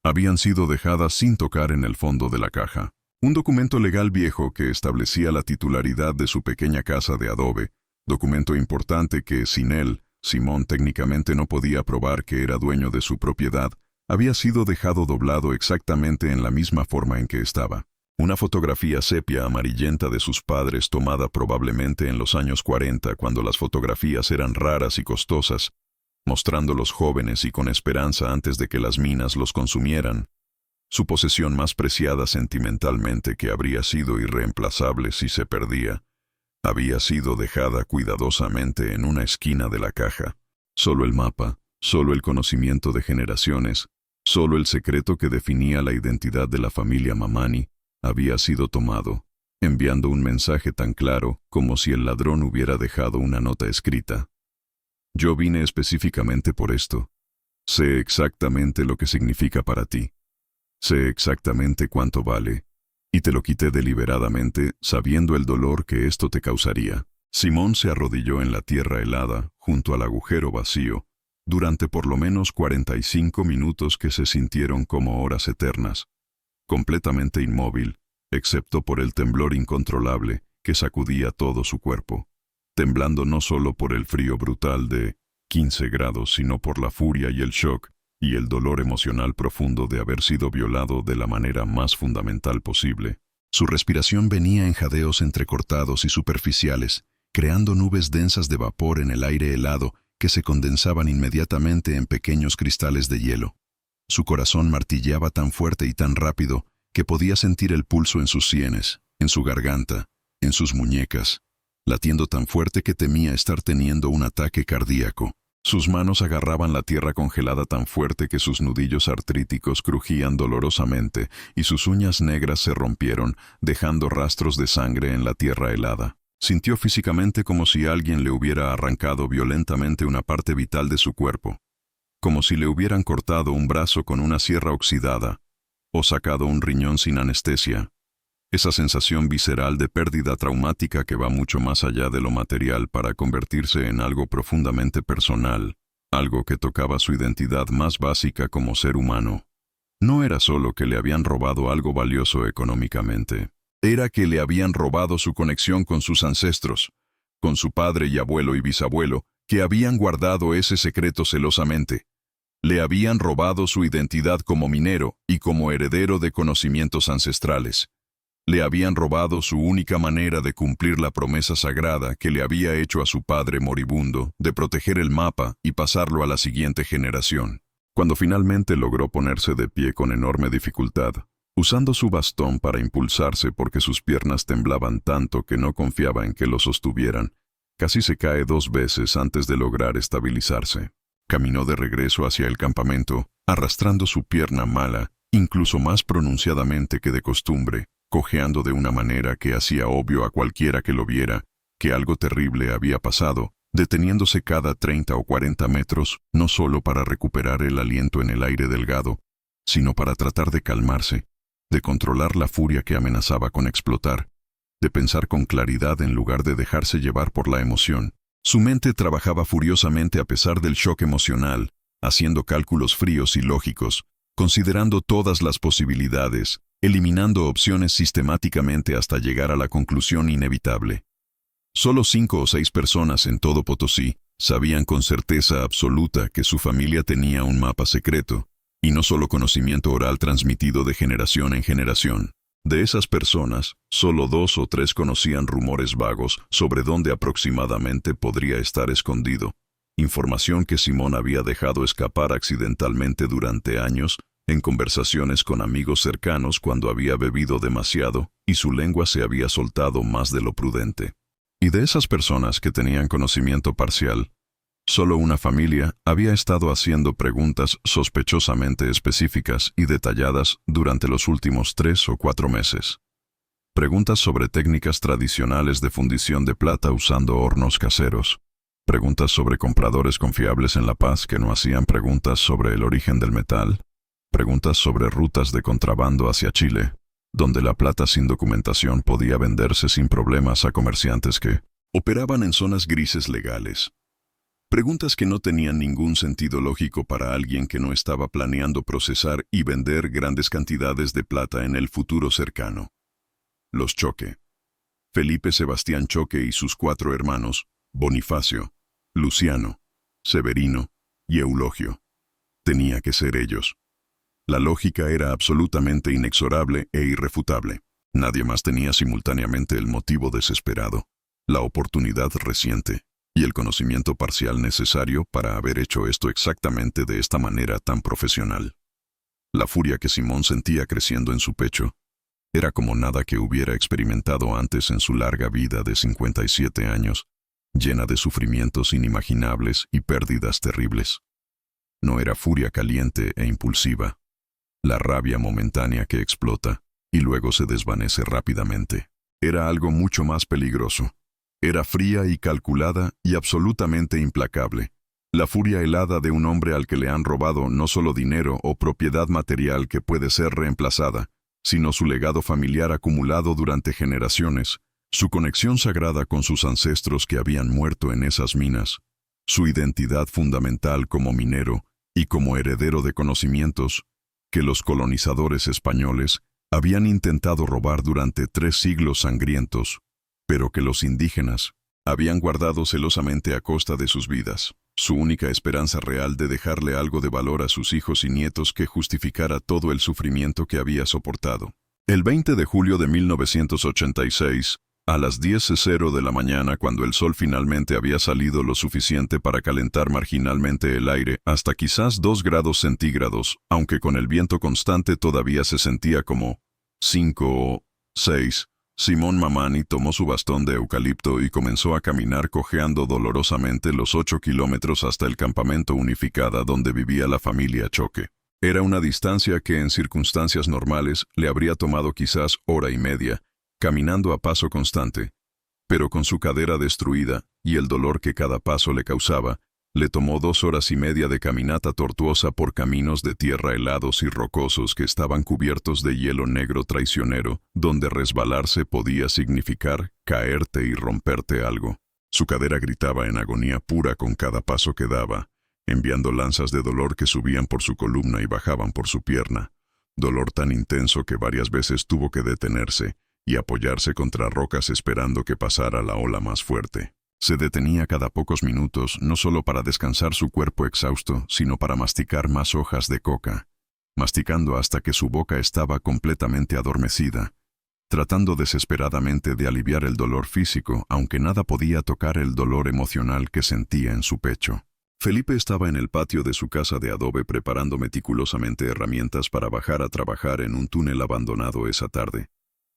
habían sido dejadas sin tocar en el fondo de la caja. Un documento legal viejo que establecía la titularidad de su pequeña casa de adobe, documento importante que sin él, Simón técnicamente no podía probar que era dueño de su propiedad, había sido dejado doblado exactamente en la misma forma en que estaba. Una fotografía sepia amarillenta de sus padres tomada probablemente en los años 40 cuando las fotografías eran raras y costosas, mostrándolos jóvenes y con esperanza antes de que las minas los consumieran. Su posesión más preciada sentimentalmente que habría sido irreemplazable si se perdía, había sido dejada cuidadosamente en una esquina de la caja. Solo el mapa, solo el conocimiento de generaciones, solo el secreto que definía la identidad de la familia Mamani había sido tomado, enviando un mensaje tan claro como si el ladrón hubiera dejado una nota escrita. Yo vine específicamente por esto. Sé exactamente lo que significa para ti. Sé exactamente cuánto vale, y te lo quité deliberadamente sabiendo el dolor que esto te causaría. Simón se arrodilló en la tierra helada, junto al agujero vacío, durante por lo menos 45 minutos que se sintieron como horas eternas, completamente inmóvil, excepto por el temblor incontrolable que sacudía todo su cuerpo, temblando no solo por el frío brutal de 15 grados, sino por la furia y el shock y el dolor emocional profundo de haber sido violado de la manera más fundamental posible. Su respiración venía en jadeos entrecortados y superficiales, creando nubes densas de vapor en el aire helado que se condensaban inmediatamente en pequeños cristales de hielo. Su corazón martilleaba tan fuerte y tan rápido que podía sentir el pulso en sus sienes, en su garganta, en sus muñecas, latiendo tan fuerte que temía estar teniendo un ataque cardíaco. Sus manos agarraban la tierra congelada tan fuerte que sus nudillos artríticos crujían dolorosamente y sus uñas negras se rompieron, dejando rastros de sangre en la tierra helada. Sintió físicamente como si alguien le hubiera arrancado violentamente una parte vital de su cuerpo, como si le hubieran cortado un brazo con una sierra oxidada o sacado un riñón sin anestesia. Esa sensación visceral de pérdida traumática que va mucho más allá de lo material para convertirse en algo profundamente personal, algo que tocaba su identidad más básica como ser humano. No era solo que le habían robado algo valioso económicamente, era que le habían robado su conexión con sus ancestros, con su padre y abuelo y bisabuelo, que habían guardado ese secreto celosamente. Le habían robado su identidad como minero y como heredero de conocimientos ancestrales. Le habían robado su única manera de cumplir la promesa sagrada que le había hecho a su padre moribundo de proteger el mapa y pasarlo a la siguiente generación. Cuando finalmente logró ponerse de pie con enorme dificultad, usando su bastón para impulsarse porque sus piernas temblaban tanto que no confiaba en que lo sostuvieran, casi se cae 2 veces antes de lograr estabilizarse. Caminó de regreso hacia el campamento, arrastrando su pierna mala, incluso más pronunciadamente que de costumbre, cojeando de una manera que hacía obvio a cualquiera que lo viera que algo terrible había pasado, deteniéndose cada 30 o 40 metros, no solo para recuperar el aliento en el aire delgado, sino para tratar de calmarse, de controlar la furia que amenazaba con explotar, de pensar con claridad en lugar de dejarse llevar por la emoción. Su mente trabajaba furiosamente a pesar del shock emocional, haciendo cálculos fríos y lógicos, considerando todas las posibilidades, eliminando opciones sistemáticamente hasta llegar a la conclusión inevitable. Solo 5 o 6 personas en todo Potosí sabían con certeza absoluta que su familia tenía un mapa secreto, Y no solo conocimiento oral transmitido de generación en generación. De esas personas, solo 2 o 3 conocían rumores vagos sobre dónde aproximadamente podría estar escondido. Información que Simón había dejado escapar accidentalmente durante años, en conversaciones con amigos cercanos cuando había bebido demasiado y su lengua se había soltado más de lo prudente. Y de esas personas que tenían conocimiento parcial, solo una familia había estado haciendo preguntas sospechosamente específicas y detalladas durante los últimos 3 o 4 meses. Preguntas sobre técnicas tradicionales de fundición de plata usando hornos caseros. Preguntas sobre compradores confiables en La Paz que no hacían preguntas sobre el origen del metal. Preguntas sobre rutas de contrabando hacia Chile, donde la plata sin documentación podía venderse sin problemas a comerciantes que operaban en zonas grises legales. Preguntas que no tenían ningún sentido lógico para alguien que no estaba planeando procesar y vender grandes cantidades de plata en el futuro cercano. Los Choque. Felipe Sebastián Choque y sus 4 hermanos, Bonifacio, Luciano, Severino y Eulogio. Tenía que ser ellos. La lógica era absolutamente inexorable e irrefutable. Nadie más tenía simultáneamente el motivo desesperado, la oportunidad reciente y el conocimiento parcial necesario para haber hecho esto exactamente de esta manera tan profesional. La furia que Simón sentía creciendo en su pecho era como nada que hubiera experimentado antes en su larga vida de 57 años, llena de sufrimientos inimaginables y pérdidas terribles. No era furia caliente e impulsiva, la rabia momentánea que explota y luego se desvanece rápidamente. Era algo mucho más peligroso. Era fría y calculada y absolutamente implacable. La furia helada de un hombre al que le han robado no solo dinero o propiedad material que puede ser reemplazada, sino su legado familiar acumulado durante generaciones, su conexión sagrada con sus ancestros que habían muerto en esas minas, su identidad fundamental como minero y como heredero de conocimientos que los colonizadores españoles habían intentado robar durante 3 siglos sangrientos, pero que los indígenas habían guardado celosamente a costa de sus vidas, su única esperanza real de dejarle algo de valor a sus hijos y nietos que justificara todo el sufrimiento que había soportado. El 20 de julio de 1986, a las 10:00 de la mañana, cuando el sol finalmente había salido lo suficiente para calentar marginalmente el aire hasta quizás 2 grados centígrados, aunque con el viento constante todavía se sentía como 5 o 6, Simón Mamani tomó su bastón de eucalipto y comenzó a caminar cojeando dolorosamente los 8 kilómetros hasta el campamento Unificada donde vivía la familia Choque. Era una distancia que en circunstancias normales le habría tomado quizás 1 hora y media, caminando a paso constante, pero con su cadera destruida y el dolor que cada paso le causaba, le tomó 2 horas y media de caminata tortuosa por caminos de tierra helados y rocosos que estaban cubiertos de hielo negro traicionero, donde resbalarse podía significar caerte y romperte algo. Su cadera gritaba en agonía pura con cada paso que daba, enviando lanzas de dolor que subían por su columna y bajaban por su pierna. Dolor tan intenso que varias veces tuvo que detenerse y apoyarse contra rocas esperando que pasara la ola más fuerte. Se detenía cada pocos minutos, no solo para descansar su cuerpo exhausto, sino para masticar más hojas de coca, masticando hasta que su boca estaba completamente adormecida, tratando desesperadamente de aliviar el dolor físico, aunque nada podía tocar el dolor emocional que sentía en su pecho. Felipe estaba en el patio de su casa de adobe preparando meticulosamente herramientas para bajar a trabajar en un túnel abandonado esa tarde,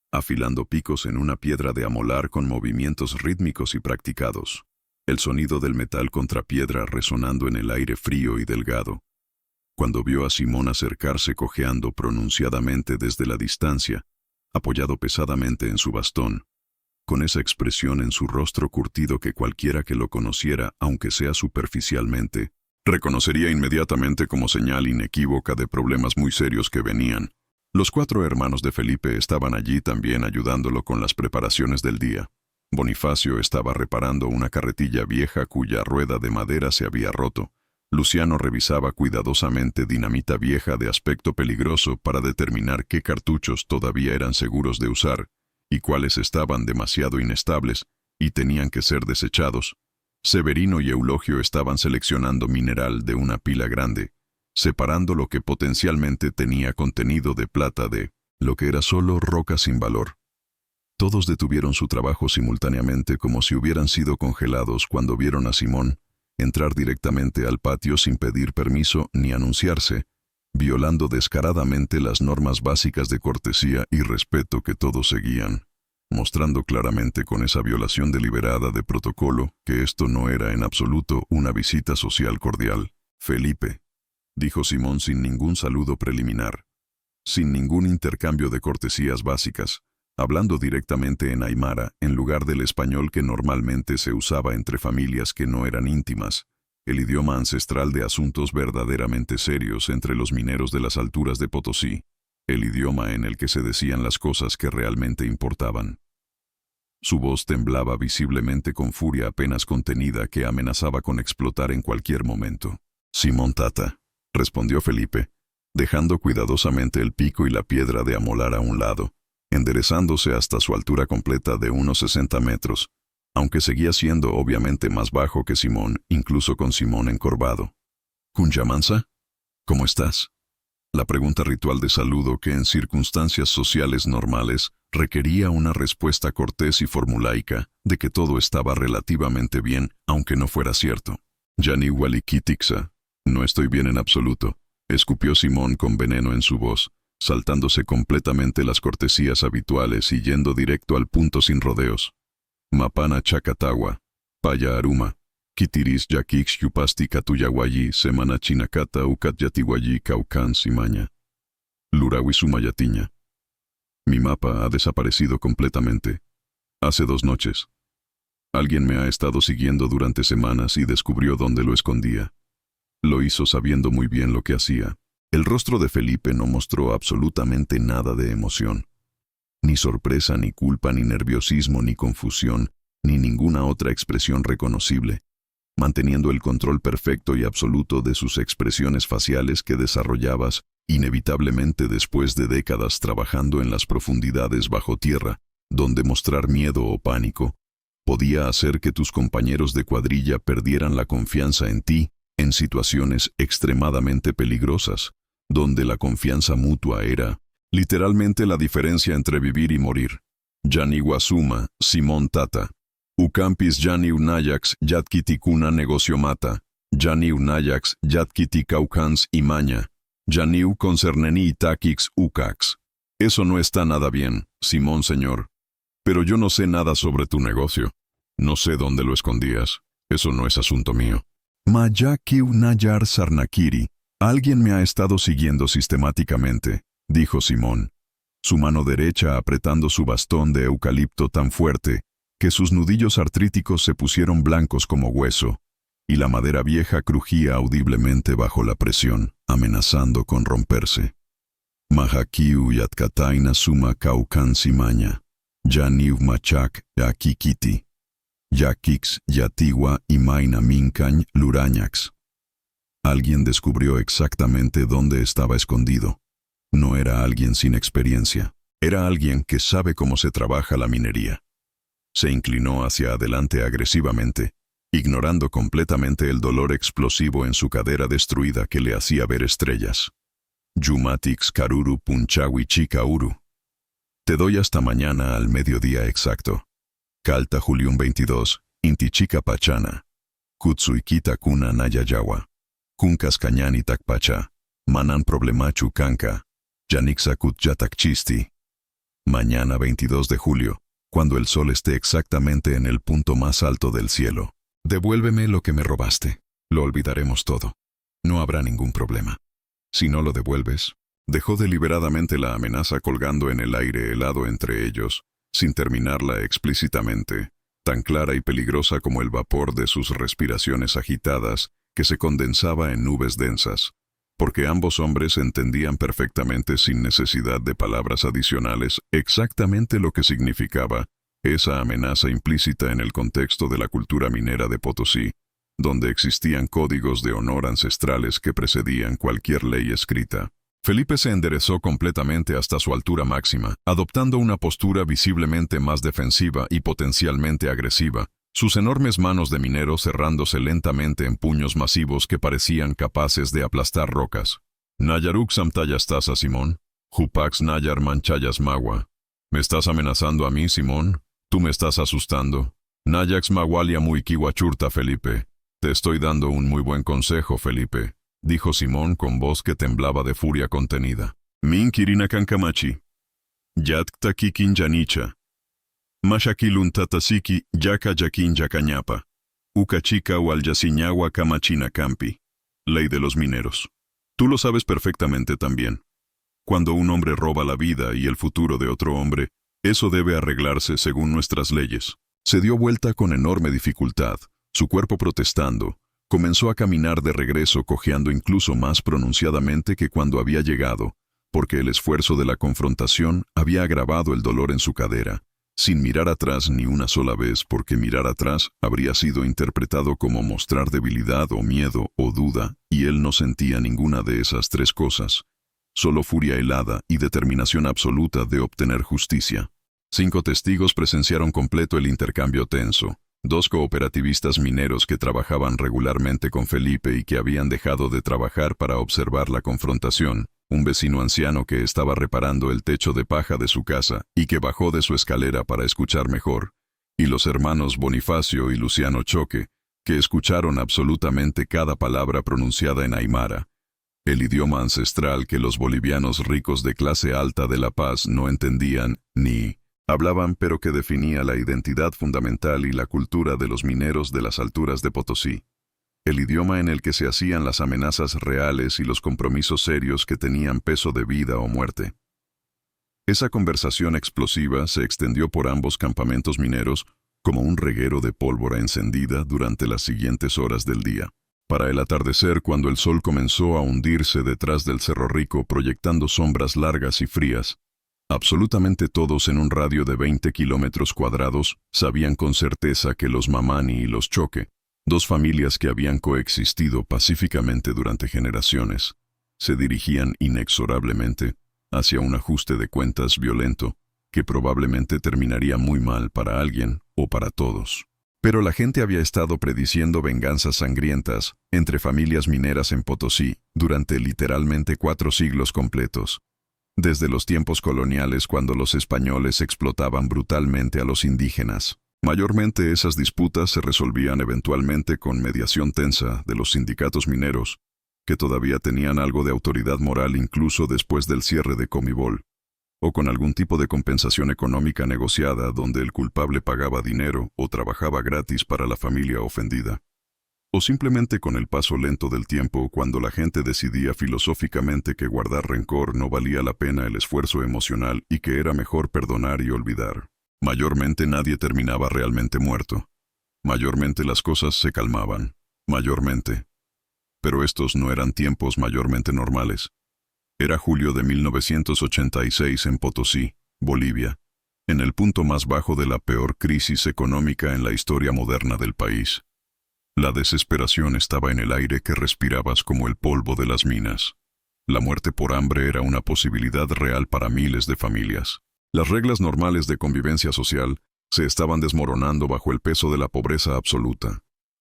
afilando picos en una piedra de amolar con movimientos rítmicos y practicados, el sonido del metal contra piedra resonando en el aire frío y delgado. Cuando vio a Simón acercarse cojeando pronunciadamente desde la distancia, apoyado pesadamente en su bastón, con esa expresión en su rostro curtido que cualquiera que lo conociera, aunque sea superficialmente, reconocería inmediatamente como señal inequívoca de problemas muy serios que venían. Los 4 hermanos de Felipe estaban allí también ayudándolo con las preparaciones del día. Bonifacio estaba reparando una carretilla vieja cuya rueda de madera se había roto. Luciano revisaba cuidadosamente dinamita vieja de aspecto peligroso para determinar qué cartuchos todavía eran seguros de usar y cuáles estaban demasiado inestables y tenían que ser desechados. Severino y Eulogio estaban seleccionando mineral de una pila grande, separando lo que potencialmente tenía contenido de plata de lo que era solo roca sin valor. Todos detuvieron su trabajo simultáneamente como si hubieran sido congelados cuando vieron a Simón entrar directamente al patio sin pedir permiso ni anunciarse, violando descaradamente las normas básicas de cortesía y respeto que todos seguían, mostrando claramente con esa violación deliberada de protocolo que esto no era en absoluto una visita social cordial. «Felipe», dijo Simón sin ningún saludo preliminar, sin ningún intercambio de cortesías básicas, hablando directamente en aymara en lugar del español que normalmente se usaba entre familias que no eran íntimas, el idioma ancestral de asuntos verdaderamente serios entre los mineros de las alturas de Potosí, el idioma en el que se decían las cosas que realmente importaban. Su voz temblaba visiblemente con furia apenas contenida que amenazaba con explotar en cualquier momento. «Simón Tata», respondió Felipe, dejando cuidadosamente el pico y la piedra de amolar a un lado, enderezándose hasta su altura completa de unos 60 metros, aunque seguía siendo obviamente más bajo que Simón, incluso con Simón encorvado. «Kunjamansa, ¿cómo estás?». La pregunta ritual de saludo que en circunstancias sociales normales requería una respuesta cortés y formulaica de que todo estaba relativamente bien, aunque no fuera cierto. «Yani Walikitixa, no estoy bien en absoluto», escupió Simón con veneno en su voz, saltándose completamente las cortesías habituales y yendo directo al punto sin rodeos. «Mapana Chacatagua, Paya Aruma, Kitiris Yakix Yupasti Katuyawayi, Semana Chinacata Ucat Yatiwayi Caucán Simaña. Lurawi Sumayatiña. Mi mapa ha desaparecido completamente. Hace 2 noches. Alguien me ha estado siguiendo durante semanas y descubrió dónde lo escondía. Lo hizo sabiendo muy bien lo que hacía». El rostro de Felipe no mostró absolutamente nada de emoción. Ni sorpresa, ni culpa, ni nerviosismo, ni confusión, ni ninguna otra expresión reconocible, manteniendo el control perfecto y absoluto de sus expresiones faciales que desarrollabas inevitablemente después de décadas trabajando en las profundidades bajo tierra, donde mostrar miedo o pánico podía hacer que tus compañeros de cuadrilla perdieran la confianza en ti en situaciones extremadamente peligrosas, donde la confianza mutua era literalmente la diferencia entre vivir y morir. «Yani Wasuma, Simón Tata. Ucampis Yani Unayax Yatkitikuna negocio mata. Yani Unayax Yatkiti Caucans Imaña. Yaniu concerneni Itakix Ucax». «Eso no está nada bien, Simón señor. Pero yo no sé nada sobre tu negocio. No sé dónde lo escondías. Eso no es asunto mío». «Mayaki Unayar Sarnakiri. Alguien me ha estado siguiendo sistemáticamente», dijo Simón, su mano derecha apretando su bastón de eucalipto tan fuerte que sus nudillos artríticos se pusieron blancos como hueso, y la madera vieja crujía audiblemente bajo la presión, amenazando con romperse. «Mahakiu Yatkataina Suma Caucan Simaña. Yaniu Machak Yakikiti. Yakix Yatiwa Imaina Mincañ Lurañax». Alguien descubrió exactamente dónde estaba escondido. No era alguien sin experiencia. Era alguien que sabe cómo se trabaja la minería. Se inclinó hacia adelante agresivamente, ignorando completamente el dolor explosivo en su cadera destruida que le hacía ver estrellas. «Yumatix Karuru Punchawi Chikauru. Te doy hasta mañana al mediodía exacto. Calta Juliún 22, Intichica Pachana. Kutsuikita Kuna Nayayawa. Kunkas Cañani Takpacha. Manan Problemachu Kanka. Yanixakut Yatakchisti». Mañana 22 de julio, cuando el sol esté exactamente en el punto más alto del cielo. Devuélveme lo que me robaste. Lo olvidaremos todo. No habrá ningún problema. Si no lo devuelves, dejó deliberadamente la amenaza colgando en el aire helado entre ellos, sin terminarla explícitamente, tan clara y peligrosa como el vapor de sus respiraciones agitadas que se condensaba en nubes densas, porque ambos hombres entendían perfectamente sin necesidad de palabras adicionales exactamente lo que significaba esa amenaza implícita en el contexto de la cultura minera de Potosí, donde existían códigos de honor ancestrales que precedían cualquier ley escrita. Felipe se enderezó completamente hasta su altura máxima, adoptando una postura visiblemente más defensiva y potencialmente agresiva, sus enormes manos de minero cerrándose lentamente en puños masivos que parecían capaces de aplastar rocas. Nayaruk Samtayastasa Simón, Jupax Nayar Manchayas Magua. ¿Me estás amenazando a mí, Simón? ¿Tú me estás asustando? Nayax Magualia muy kiwachurta, Felipe. Te estoy dando un muy buen consejo, Felipe, dijo Simón con voz que temblaba de furia contenida. Min kirina kankamachi. Yat takikin yanicha. Mashakilun tatasiki yaka yakin yakanyapa. Ukachika walyasiñagua kamachina campi. Ley de los mineros. Tú lo sabes perfectamente también. Cuando un hombre roba la vida y el futuro de otro hombre, eso debe arreglarse según nuestras leyes. Se dio vuelta con enorme dificultad, su cuerpo protestando. Comenzó a caminar de regreso cojeando incluso más pronunciadamente que cuando había llegado, porque el esfuerzo de la confrontación había agravado el dolor en su cadera, sin mirar atrás ni una sola vez, porque mirar atrás habría sido interpretado como mostrar debilidad o miedo o duda, y él no sentía ninguna de esas tres cosas, solo furia helada y determinación absoluta de obtener justicia. 5 testigos presenciaron completo el intercambio tenso. 2 cooperativistas mineros que trabajaban regularmente con Felipe y que habían dejado de trabajar para observar la confrontación, un vecino anciano que estaba reparando el techo de paja de su casa y que bajó de su escalera para escuchar mejor, y los hermanos Bonifacio y Luciano Choque, que escucharon absolutamente cada palabra pronunciada en aymara, el idioma ancestral que los bolivianos ricos de clase alta de La Paz no entendían ni hablaban, pero que definía la identidad fundamental y la cultura de los mineros de las alturas de Potosí. El idioma en el que se hacían las amenazas reales y los compromisos serios que tenían peso de vida o muerte. Esa conversación explosiva se extendió por ambos campamentos mineros como un reguero de pólvora encendida durante las siguientes horas del día. Para el atardecer, cuando el sol comenzó a hundirse detrás del Cerro Rico proyectando sombras largas y frías, absolutamente todos en un radio de 20 kilómetros cuadrados sabían con certeza que los Mamani y los Choque, 2 familias que habían coexistido pacíficamente durante generaciones, se dirigían inexorablemente hacia un ajuste de cuentas violento que probablemente terminaría muy mal para alguien o para todos. Pero la gente había estado prediciendo venganzas sangrientas entre familias mineras en Potosí durante literalmente 4 siglos completos. Desde los tiempos coloniales, cuando los españoles explotaban brutalmente a los indígenas. Mayormente esas disputas se resolvían eventualmente con mediación tensa de los sindicatos mineros, que todavía tenían algo de autoridad moral incluso después del cierre de Comibol, o con algún tipo de compensación económica negociada donde el culpable pagaba dinero o trabajaba gratis para la familia ofendida. O simplemente con el paso lento del tiempo, cuando la gente decidía filosóficamente que guardar rencor no valía la pena el esfuerzo emocional y que era mejor perdonar y olvidar. Mayormente nadie terminaba realmente muerto. Mayormente las cosas se calmaban. Mayormente. Pero estos no eran tiempos mayormente normales. Era julio de 1986 en Potosí, Bolivia, en el punto más bajo de la peor crisis económica en la historia moderna del país. La desesperación estaba en el aire que respirabas como el polvo de las minas. La muerte por hambre era una posibilidad real para miles de familias. Las reglas normales de convivencia social se estaban desmoronando bajo el peso de la pobreza absoluta.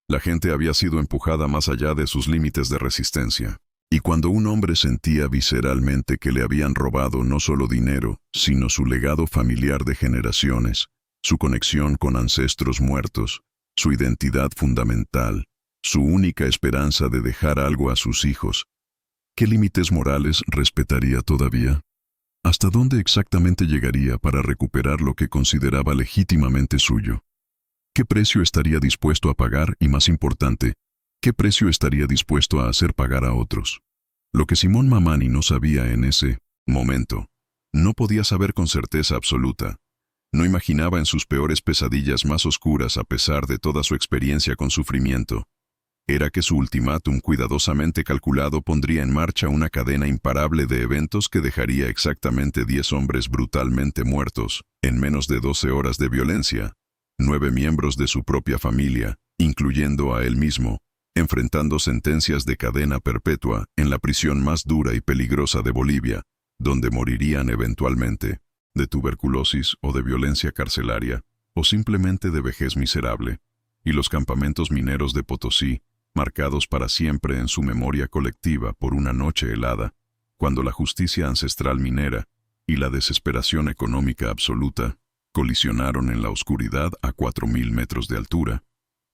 La gente había sido empujada más allá de sus límites de resistencia. Y cuando un hombre sentía visceralmente que le habían robado no solo dinero, sino su legado familiar de generaciones, su conexión con ancestros muertos, su identidad fundamental, su única esperanza de dejar algo a sus hijos, ¿qué límites morales respetaría todavía? ¿Hasta dónde exactamente llegaría para recuperar lo que consideraba legítimamente suyo? ¿Qué precio estaría dispuesto a pagar y, más importante, qué precio estaría dispuesto a hacer pagar a otros? Lo que Simón Mamani no sabía en ese momento, no podía saber con certeza absoluta. No imaginaba en sus peores pesadillas más oscuras a pesar de toda su experiencia con sufrimiento. Era que su ultimátum cuidadosamente calculado pondría en marcha una cadena imparable de eventos que dejaría exactamente 10 hombres brutalmente muertos, en menos de 12 horas de violencia, 9 miembros de su propia familia, incluyendo a él mismo, enfrentando sentencias de cadena perpetua en la prisión más dura y peligrosa de Bolivia, donde morirían eventualmente, de tuberculosis o de violencia carcelaria, o simplemente de vejez miserable. y los campamentos mineros de Potosí, marcados para siempre en su memoria colectiva por una noche helada, cuando la justicia ancestral minera y la desesperación económica absoluta colisionaron en la oscuridad a 4.000 metros de altura,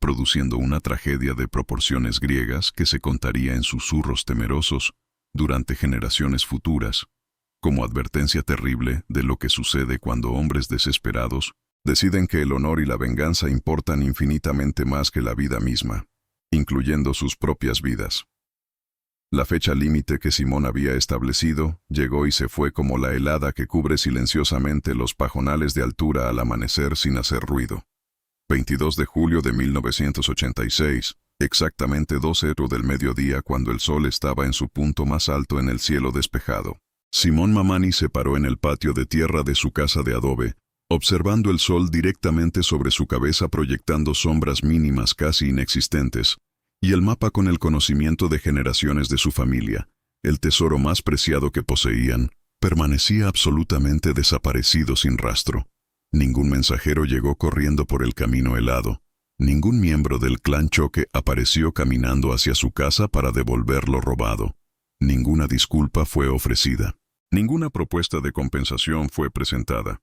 produciendo una tragedia de proporciones griegas que se contaría en susurros temerosos durante generaciones futuras, como advertencia terrible de lo que sucede cuando hombres desesperados deciden que el honor y la venganza importan infinitamente más que la vida misma, incluyendo sus propias vidas. La fecha límite que Simón había establecido llegó y se fue como la helada que cubre silenciosamente los pajonales de altura al amanecer sin hacer ruido. 22 de julio de 1986, exactamente 12 del mediodía cuando el sol estaba en su punto más alto en el cielo despejado. Simón Mamani se paró en el patio de tierra de su casa de adobe, observando el sol directamente sobre su cabeza proyectando sombras mínimas casi inexistentes, y el mapa con el conocimiento de generaciones de su familia, el tesoro más preciado que poseían, permanecía absolutamente desaparecido sin rastro. Ningún mensajero llegó corriendo por el camino helado. Ningún miembro del clan Choque apareció caminando hacia su casa para devolver lo robado. Ninguna disculpa fue ofrecida. Ninguna propuesta de compensación fue presentada.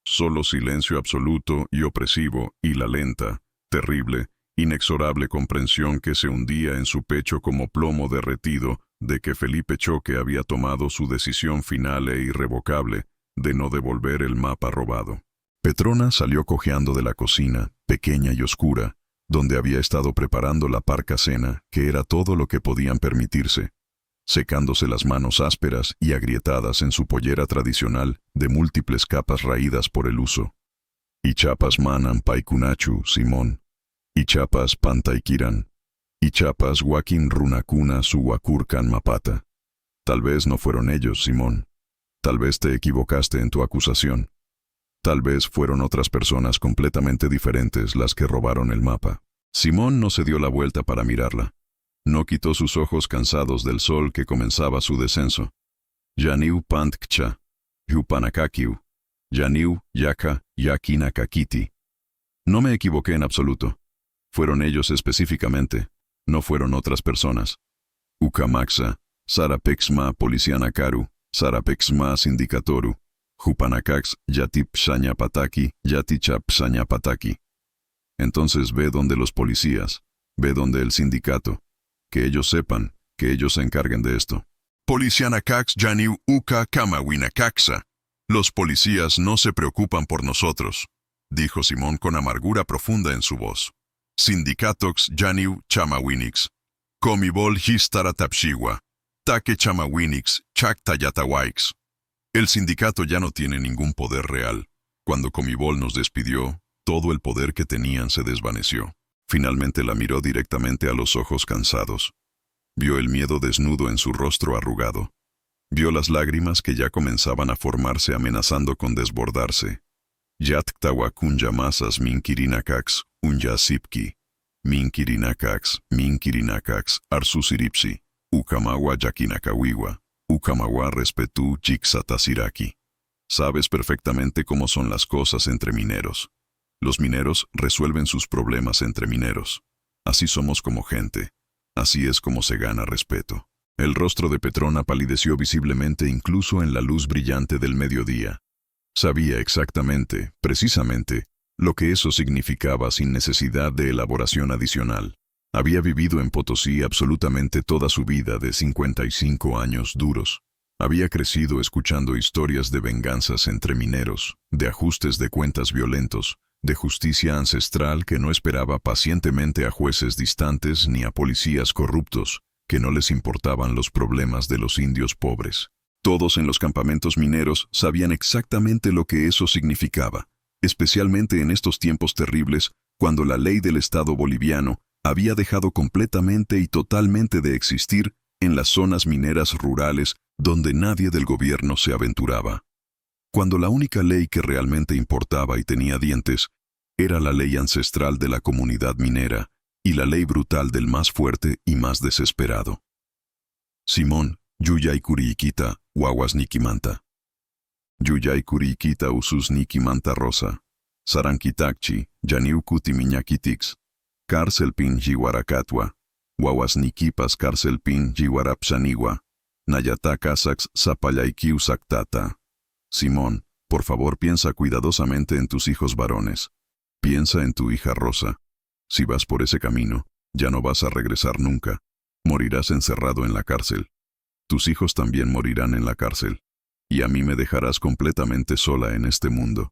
Solo silencio absoluto y opresivo y la lenta, terrible, inexorable comprensión que se hundía en su pecho como plomo derretido de que Felipe Choque había tomado su decisión final e irrevocable de no devolver el mapa robado. Petrona salió cojeando de la cocina, pequeña y oscura, donde había estado preparando la parca cena, que era todo lo que podían permitirse, secándose las manos ásperas y agrietadas en su pollera tradicional de múltiples capas raídas por el uso. Ichapas manan paikunachu, Simón. Ichapas pantaikiran. Ichapas wakin runakuna su wakurkan mapata. Tal vez no fueron ellos, Simón. Tal vez te equivocaste en tu acusación. Tal vez fueron otras personas completamente diferentes las que robaron el mapa. Simón no se dio la vuelta para mirarla. No quitó sus ojos cansados del sol que comenzaba su descenso. Yaniu pantkcha, yupanakakiu, Yaniu yaka yakinakakiti. No me equivoqué en absoluto. Fueron ellos específicamente, no fueron otras personas. Ukamaxa, Sarapexma policianakaru, Sarapexma sindicatoru, Jupanakax yatip shañapataki, yatichap shañapataki. Entonces ve donde los policías, ve donde el sindicato, que ellos sepan, que ellos se encarguen de esto. Policianakax yaniu uka kamawinakaxa. Los policías no se preocupan por nosotros, dijo Simón con amargura profunda en su voz. Sindicatox yaniu chamawinix. Comibol histaratapshiwa. Take chamawinix, chactayatawaix. El sindicato ya no tiene ningún poder real. Cuando Comibol nos despidió, todo el poder que tenían se desvaneció. Finalmente la miró directamente a los ojos cansados. Vio el miedo desnudo en su rostro arrugado. Vio las lágrimas que ya comenzaban a formarse amenazando con desbordarse. Yatktawa kunyamasas minkirinakax, unyasipki. Minkirinakax, arsusiripsi. Ukamawa yakinakawiwa. Ukamawa respetu chiksatasiraki. Sabes perfectamente cómo son las cosas entre mineros. Los mineros resuelven sus problemas entre mineros. Así somos como gente. Así es como se gana respeto. El rostro de Petrona palideció visiblemente incluso en la luz brillante del mediodía. Sabía exactamente, precisamente, lo que eso significaba sin necesidad de elaboración adicional. Había vivido en Potosí absolutamente toda su vida de 55 años duros. Había crecido escuchando historias de venganzas entre mineros, de ajustes de cuentas violentos, de justicia ancestral que no esperaba pacientemente a jueces distantes ni a policías corruptos, que no les importaban los problemas de los indios pobres. Todos en los campamentos mineros sabían exactamente lo que eso significaba, especialmente en estos tiempos terribles, cuando la ley del Estado boliviano había dejado completamente y totalmente de existir en las zonas mineras rurales donde nadie del gobierno se aventuraba. Cuando la única ley que realmente importaba y tenía dientes era la ley ancestral de la comunidad minera y la ley brutal del más fuerte y más desesperado. Simón, Yuyay Kuriikita, Wawas Nikimanta. Yuyay Kuriikita usus Nikimanta rosa. Sarankitakchi, Yaniu Kutimiñakitix. Cárcel pin jiwarakatwa. Wawasnikipas cárcel pin jiwarapsaniwa. Nayataka sax zapallaykiu saktata. Simón, por favor piensa cuidadosamente en tus hijos varones. Piensa en tu hija Rosa. Si vas por ese camino, ya no vas a regresar nunca. Morirás encerrado en la cárcel. Tus hijos también morirán en la cárcel. Y a mí me dejarás completamente sola en este mundo.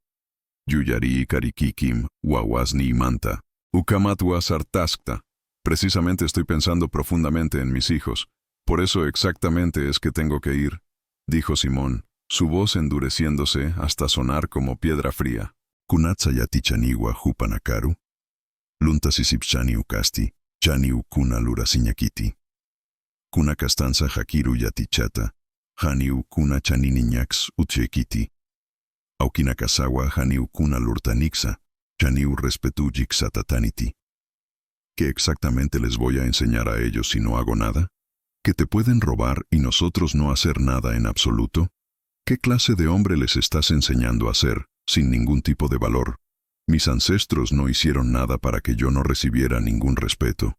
Yuyari karikikim wawasni manta. Ukamatwa sartaskta. Precisamente estoy pensando profundamente en mis hijos. Por eso exactamente es que tengo que ir, dijo Simón, su voz endureciéndose hasta sonar como piedra fría. Kunatsayati chaniwa hupanakaru. Luntasisip chani ukasti, chani ukuna lurasiñakiti. Kuna kastanza hakiru yatichata, hani ukuna chani niñax utchekiti. Aukina kasawa hani ukuna lurtanixa, chani respetu yixatataniti. ¿Qué exactamente les voy a enseñar a ellos si no hago nada? ¿Que te pueden robar y nosotros no hacer nada en absoluto? ¿Qué clase de hombre les estás enseñando a ser, sin ningún tipo de valor? Mis ancestros no hicieron nada para que yo no recibiera ningún respeto.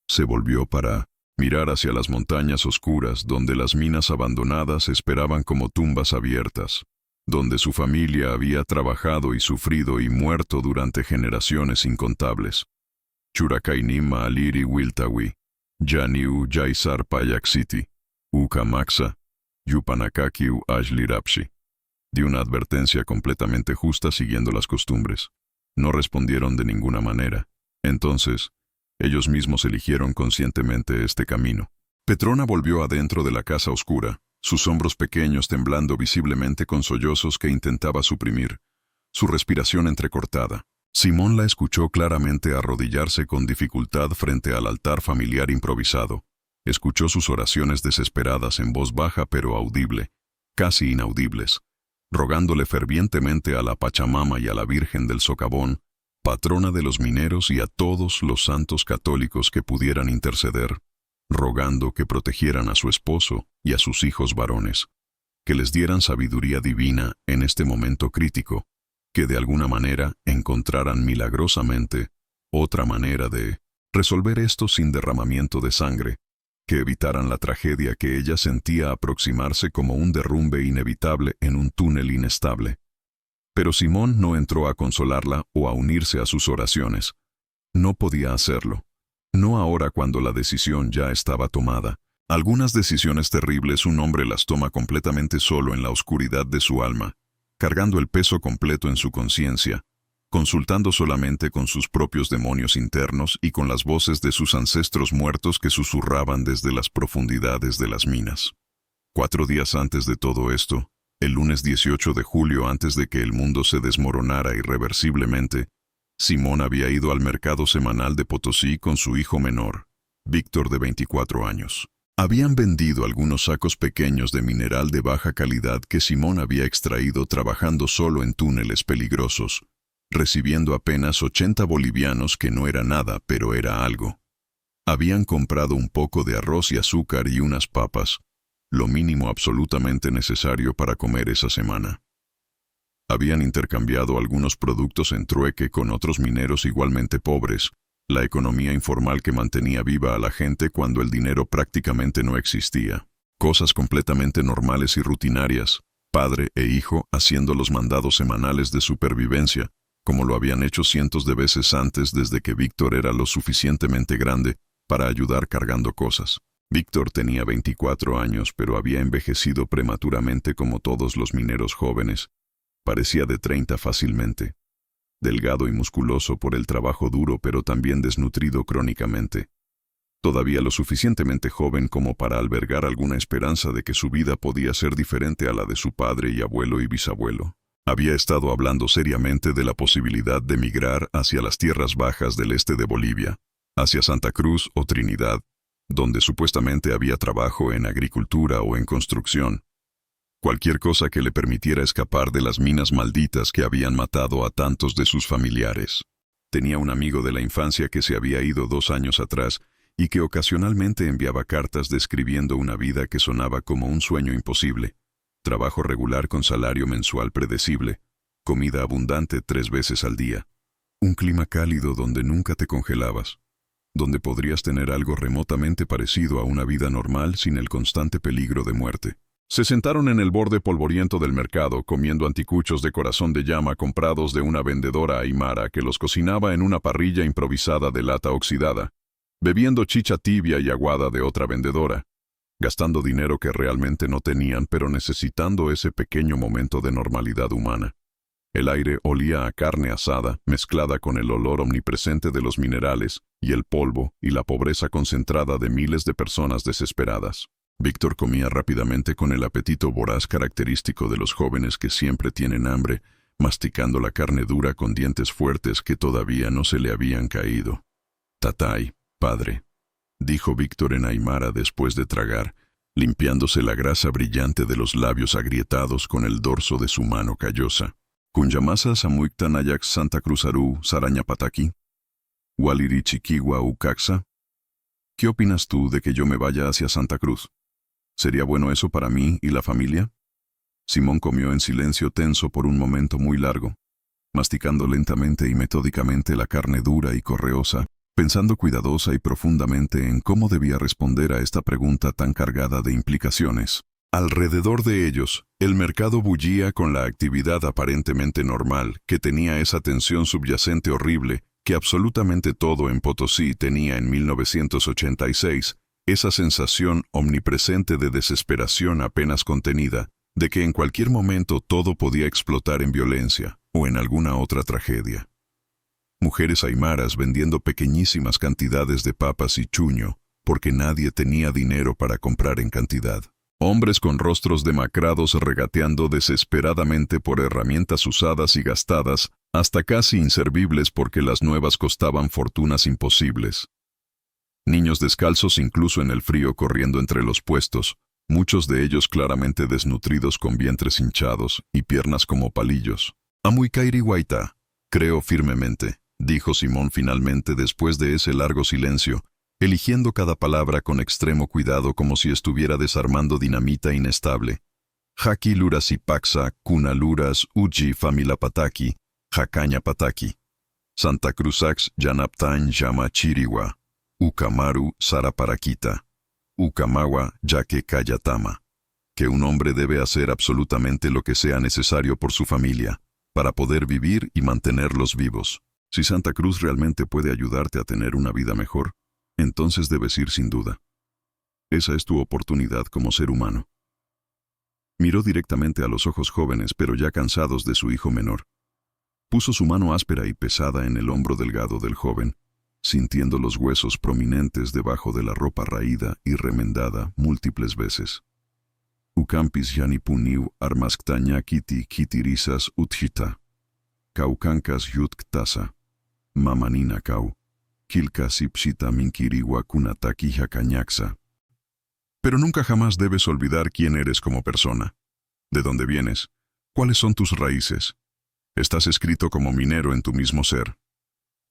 Se volvió para mirar hacia las montañas oscuras donde las minas abandonadas esperaban como tumbas abiertas, donde su familia había trabajado y sufrido y muerto durante generaciones incontables. Churakainima aliri wiltawi, Janiu jaisar payaxiti, Ukamaxa, Yupanakakiu ashlirapshi. Dio una advertencia completamente justa siguiendo las costumbres. No respondieron de ninguna manera. Entonces, ellos mismos eligieron conscientemente este camino. Petrona volvió adentro de la casa oscura, sus hombros pequeños temblando visiblemente con sollozos que intentaba suprimir, su respiración entrecortada. Simón la escuchó claramente arrodillarse con dificultad frente al altar familiar improvisado. Escuchó sus oraciones desesperadas en voz baja pero audible, casi inaudibles, rogándole fervientemente a la Pachamama y a la Virgen del Socavón, patrona de los mineros y a todos los santos católicos que pudieran interceder, rogando que protegieran a su esposo y a sus hijos varones, que les dieran sabiduría divina en este momento crítico, que de alguna manera encontraran milagrosamente otra manera de resolver esto sin derramamiento de sangre, que evitaran la tragedia que ella sentía aproximarse como un derrumbe inevitable en un túnel inestable. Pero Simón no entró a consolarla o a unirse a sus oraciones. No podía hacerlo. No ahora cuando la decisión ya estaba tomada. Algunas decisiones terribles un hombre las toma completamente solo en la oscuridad de su alma, cargando el peso completo en su conciencia, consultando solamente con sus propios demonios internos y con las voces de sus ancestros muertos que susurraban desde las profundidades de las minas. 4 días antes de todo esto, el lunes 18 de julio, antes de que el mundo se desmoronara irreversiblemente, Simón había ido al mercado semanal de Potosí con su hijo menor, Víctor de 24 años. Habían vendido algunos sacos pequeños de mineral de baja calidad que Simón había extraído trabajando solo en túneles peligrosos, recibiendo apenas 80 bolivianos, que no era nada, pero era algo. Habían comprado un poco de arroz y azúcar y unas papas, lo mínimo absolutamente necesario para comer esa semana. Habían intercambiado algunos productos en trueque con otros mineros igualmente pobres, la economía informal que mantenía viva a la gente cuando el dinero prácticamente no existía. Cosas completamente normales y rutinarias, padre e hijo haciendo los mandados semanales de supervivencia, como lo habían hecho cientos de veces antes desde que Víctor era lo suficientemente grande para ayudar cargando cosas. Víctor tenía 24 años, pero había envejecido prematuramente como todos los mineros jóvenes. Parecía de 30 fácilmente. Delgado y musculoso por el trabajo duro, pero también desnutrido crónicamente. Todavía lo suficientemente joven como para albergar alguna esperanza de que su vida podía ser diferente a la de su padre y abuelo y bisabuelo. Había estado hablando seriamente de la posibilidad de migrar hacia las tierras bajas del este de Bolivia, hacia Santa Cruz o Trinidad, donde supuestamente había trabajo en agricultura o en construcción. Cualquier cosa que le permitiera escapar de las minas malditas que habían matado a tantos de sus familiares. Tenía un amigo de la infancia que se había ido 2 años atrás y que ocasionalmente enviaba cartas describiendo una vida que sonaba como un sueño imposible. Trabajo regular con salario mensual predecible, comida abundante 3 veces al día, un clima cálido donde nunca te congelabas, donde podrías tener algo remotamente parecido a una vida normal sin el constante peligro de muerte. Se sentaron en el borde polvoriento del mercado, comiendo anticuchos de corazón de llama comprados de una vendedora aimara que los cocinaba en una parrilla improvisada de lata oxidada, bebiendo chicha tibia y aguada de otra vendedora, gastando dinero que realmente no tenían, pero necesitando ese pequeño momento de normalidad humana. El aire olía a carne asada, mezclada con el olor omnipresente de los minerales, y el polvo y la pobreza concentrada de miles de personas desesperadas. Víctor comía rápidamente con el apetito voraz característico de los jóvenes que siempre tienen hambre, masticando la carne dura con dientes fuertes que todavía no se le habían caído. «Tatay, padre», dijo Víctor en aimara después de tragar, limpiándose la grasa brillante de los labios agrietados con el dorso de su mano callosa. «Kunyamasa samuiktanayak Santa Cruzaru Sarañapataki, Waliri Chiquiwa Ucaxa. ¿Qué opinas tú de que yo me vaya hacia Santa Cruz? ¿Sería bueno eso para mí y la familia?» Simón comió en silencio tenso por un momento muy largo, masticando lentamente y metódicamente la carne dura y correosa, pensando cuidadosa y profundamente en cómo debía responder a esta pregunta tan cargada de implicaciones. Alrededor de ellos, el mercado bullía con la actividad aparentemente normal, que tenía esa tensión subyacente horrible que absolutamente todo en Potosí tenía en 1986, esa sensación omnipresente de desesperación apenas contenida, de que en cualquier momento todo podía explotar en violencia o en alguna otra tragedia. Mujeres aymaras vendiendo pequeñísimas cantidades de papas y chuño, porque nadie tenía dinero para comprar en cantidad. Hombres con rostros demacrados regateando desesperadamente por herramientas usadas y gastadas, hasta casi inservibles porque las nuevas costaban fortunas imposibles. Niños descalzos incluso en el frío corriendo entre los puestos, muchos de ellos claramente desnutridos con vientres hinchados y piernas como palillos. «Amuikairi Guaita, creo firmemente», dijo Simón finalmente después de ese largo silencio, eligiendo cada palabra con extremo cuidado como si estuviera desarmando dinamita inestable. «Jaki luras ipaxa, kuna luras uji familapataki, jacaña pataki. Santa Cruzax yanaptan llama chiriwa, ukamaru saraparakita, ukamawa yaque kayatama». Que un hombre debe hacer absolutamente lo que sea necesario por su familia, para poder vivir y mantenerlos vivos. Si Santa Cruz realmente puede ayudarte a tener una vida mejor, entonces debes ir sin duda. Esa es tu oportunidad como ser humano. Miró directamente a los ojos jóvenes pero ya cansados de su hijo menor. Puso su mano áspera y pesada en el hombro delgado del joven, sintiendo los huesos prominentes debajo de la ropa raída y remendada múltiples veces. Ucampis yanipuniu armasktaña kiti kitirisas utjita. Kaukankas yutktasa. Mamanina kau. Kilkasipsita minkiriwa kunataki jakañaxa. Pero nunca jamás debes olvidar quién eres como persona. ¿De dónde vienes? ¿Cuáles son tus raíces? Estás escrito como minero en tu mismo ser.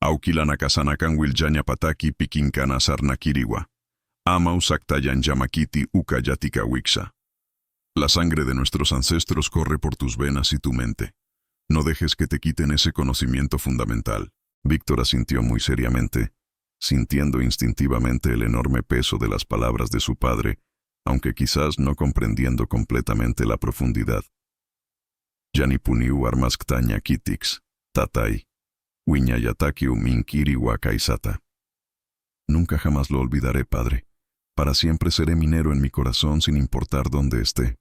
Aukilanakasanakan wilyañapataki pikinkana sarnakiriwa. Ama usaktayan yamakiti ukayatika wixa. La sangre de nuestros ancestros corre por tus venas y tu mente. No dejes que te quiten ese conocimiento fundamental. Víctor asintió muy seriamente, sintiendo instintivamente el enorme peso de las palabras de su padre, aunque quizás no comprendiendo completamente la profundidad. Yanipuniu armasktaña kitix, tatay, wiñayatakiu minkiri wakaisata. Nunca jamás lo olvidaré, padre. Para siempre seré minero en mi corazón sin importar dónde esté.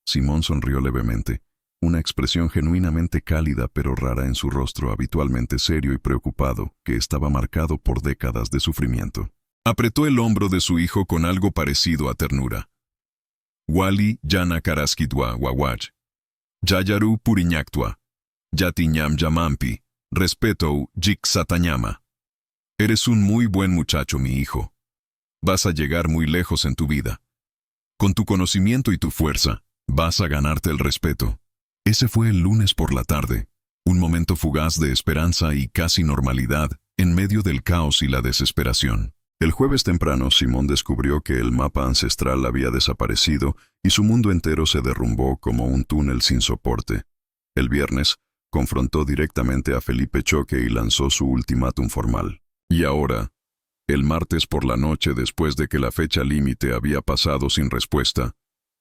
Simón sonrió levemente, una expresión genuinamente cálida pero rara en su rostro habitualmente serio y preocupado, que estaba marcado por décadas de sufrimiento. Apretó el hombro de su hijo con algo parecido a ternura. «Wali yana karaskitwa wawach. Yayaru puriñactua. Yatiñam yamampi. Respeto jiksatañama. Eres un muy buen muchacho, mi hijo. Vas a llegar muy lejos en tu vida. Con tu conocimiento y tu fuerza, vas a ganarte el respeto». Ese fue el lunes por la tarde, un momento fugaz de esperanza y casi normalidad en medio del caos y la desesperación. El jueves temprano, Simón descubrió que el mapa ancestral había desaparecido y su mundo entero se derrumbó como un túnel sin soporte. El viernes, confrontó directamente a Felipe Choque y lanzó su ultimátum formal. «Y ahora, El martes por la noche, después de que la fecha límite había pasado sin respuesta,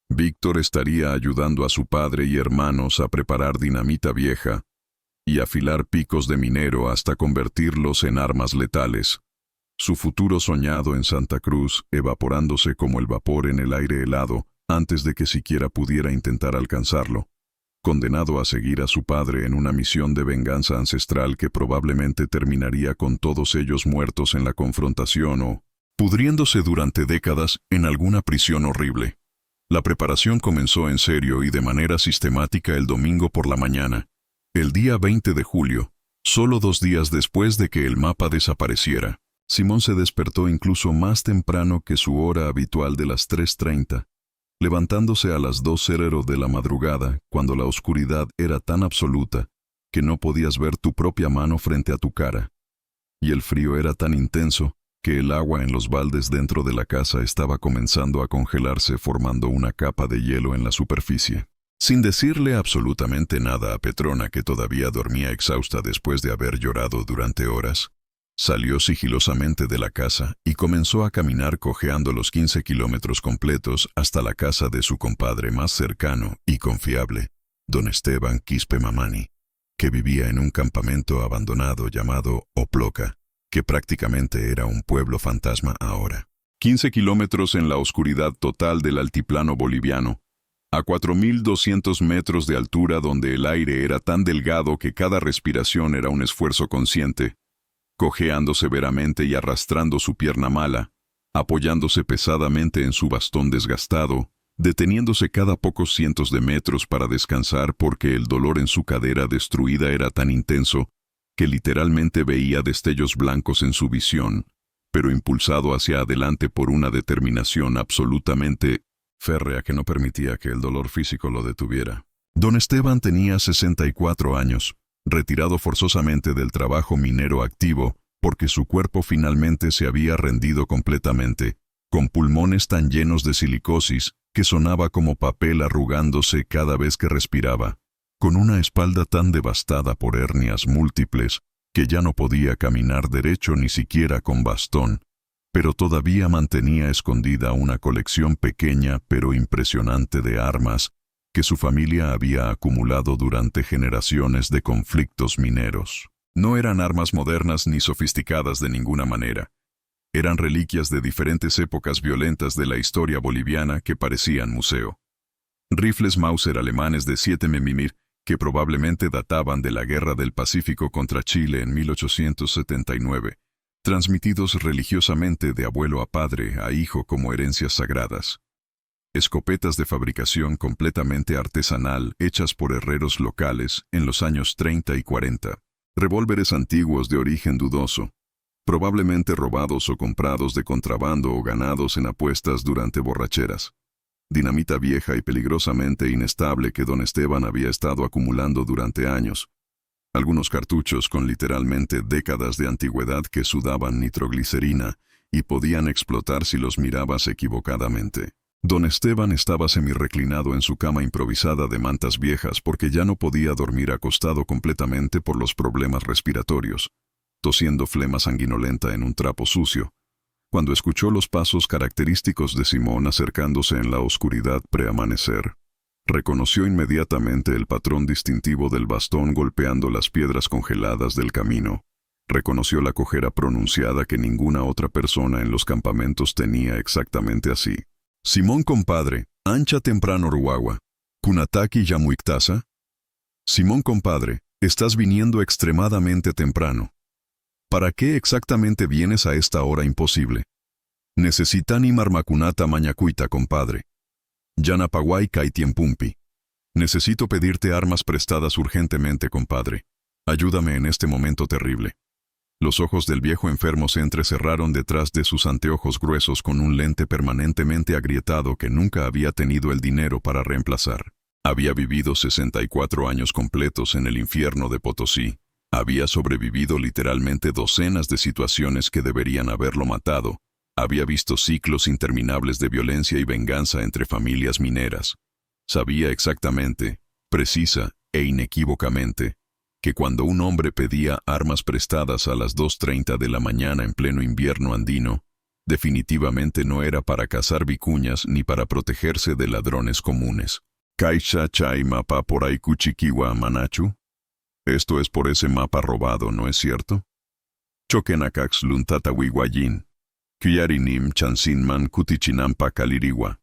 Víctor estaría ayudando a su padre y hermanos a preparar dinamita vieja y afilar picos de minero hasta convertirlos en armas letales. Su futuro soñado en Santa Cruz evaporándose como el vapor en el aire helado antes de que siquiera pudiera intentar alcanzarlo. Condenado a seguir a su padre en una misión de venganza ancestral que probablemente terminaría con todos ellos muertos en la confrontación o pudriéndose durante décadas en alguna prisión horrible. La preparación comenzó en serio y de manera sistemática el domingo por la mañana, el día 20 de julio, solo 2 días después de que el mapa desapareciera. Simón se despertó incluso más temprano que su hora habitual de las 3:30. Levantándose a las 2:00 de la madrugada, cuando la oscuridad era tan absoluta que no podías ver tu propia mano frente a tu cara. Y el frío era tan intenso que el agua en los baldes dentro de la casa estaba comenzando a congelarse formando una capa de hielo en la superficie. Sin decirle absolutamente nada a Petrona, que todavía dormía exhausta después de haber llorado durante horas, salió sigilosamente de la casa y comenzó a caminar cojeando los 15 kilómetros completos hasta la casa de su compadre más cercano y confiable, don Esteban Quispe Mamani, que vivía en un campamento abandonado llamado Oploca, que prácticamente era un pueblo fantasma ahora. 15 kilómetros en la oscuridad total del altiplano boliviano, a 4.200 metros de altura donde el aire era tan delgado que cada respiración era un esfuerzo consciente, cojeando severamente y arrastrando su pierna mala, apoyándose pesadamente en su bastón desgastado, deteniéndose cada pocos cientos de metros para descansar porque el dolor en su cadera destruida era tan intenso que literalmente veía destellos blancos en su visión, pero impulsado hacia adelante por una determinación absolutamente férrea que no permitía que el dolor físico lo detuviera. Don Esteban tenía 64 años. Retirado forzosamente del trabajo minero activo, porque su cuerpo finalmente se había rendido completamente, con pulmones tan llenos de silicosis que sonaba como papel arrugándose cada vez que respiraba, con una espalda tan devastada por hernias múltiples que ya no podía caminar derecho ni siquiera con bastón, pero todavía mantenía escondida una colección pequeña pero impresionante de armas que su familia había acumulado durante generaciones de conflictos mineros. No eran armas modernas ni sofisticadas de ninguna manera. Eran reliquias de diferentes épocas violentas de la historia boliviana que parecían museo. Rifles Mauser alemanes de 7 mm que probablemente databan de la Guerra del Pacífico contra Chile en 1879, transmitidos religiosamente de abuelo a padre a hijo como herencias sagradas. Escopetas de fabricación completamente artesanal hechas por herreros locales en los años 30 y 40. Revólveres antiguos de origen dudoso, probablemente robados o comprados de contrabando o ganados en apuestas durante borracheras. Dinamita vieja y peligrosamente inestable que don Esteban había estado acumulando durante años. Algunos cartuchos con literalmente décadas de antigüedad que sudaban nitroglicerina y podían explotar si los mirabas equivocadamente. Don Esteban estaba semirreclinado en su cama improvisada de mantas viejas porque ya no podía dormir acostado completamente por los problemas respiratorios, tosiendo flema sanguinolenta en un trapo sucio, cuando escuchó los pasos característicos de Simón acercándose en la oscuridad preamanecer. Reconoció inmediatamente el patrón distintivo del bastón golpeando las piedras congeladas del camino. Reconoció la cojera pronunciada que ninguna otra persona en los campamentos tenía exactamente así. Simón compadre, ancha temprano Ruagua, Kunataki Yamuictaza. Simón compadre, estás viniendo extremadamente temprano. ¿Para qué exactamente vienes a esta hora imposible? Necesitani marmacunata mañacuita compadre. Yanapaguay kaitiempumpi. Necesito pedirte armas prestadas urgentemente compadre. Ayúdame en este momento terrible. Los ojos del viejo enfermo se entrecerraron detrás de sus anteojos gruesos con un lente permanentemente agrietado que nunca había tenido el dinero para reemplazar. Había vivido 64 años completos en el infierno de Potosí. Había sobrevivido literalmente docenas de situaciones que deberían haberlo matado. Había visto ciclos interminables de violencia y venganza entre familias mineras. Sabía exactamente, precisa e inequívocamente, que cuando un hombre pedía armas prestadas a las 2:30 de la mañana en pleno invierno andino, definitivamente no era para cazar vicuñas ni para protegerse de ladrones comunes. Kaisha chai mapa por ahí kuchikiwa manachu. Esto es por ese mapa robado, ¿no es cierto? Chokenakax luntatawiwayin. Kyarinim chansinman kutichinampa kaliriwa.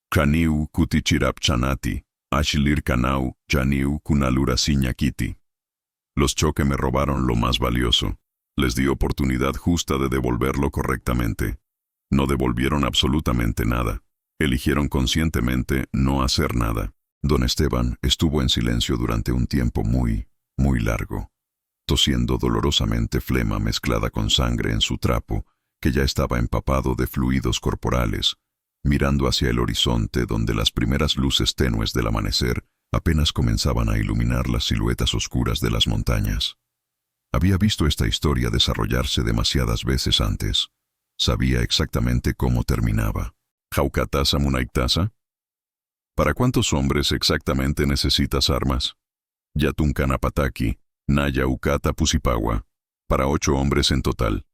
Kraniu kutichirap chanati. Ashilir kanau, janiu kunalura siñakiti. Los choque me robaron lo más valioso. Les di oportunidad justa de devolverlo correctamente. No devolvieron absolutamente nada. Eligieron conscientemente no hacer nada. Don Esteban estuvo en silencio durante un tiempo muy largo, tosiendo dolorosamente flema mezclada con sangre en su trapo, que ya estaba empapado de fluidos corporales, mirando hacia el horizonte donde las primeras luces tenues del amanecer apenas comenzaban a iluminar las siluetas oscuras de las montañas. Había visto esta historia desarrollarse demasiadas veces antes. Sabía exactamente cómo terminaba. ¿Jaukatasa munaiktasa? ¿Para cuántos hombres exactamente necesitas armas? Yatunkanapataki, Naya Ukata Pusipawa. Para 8 hombres en total.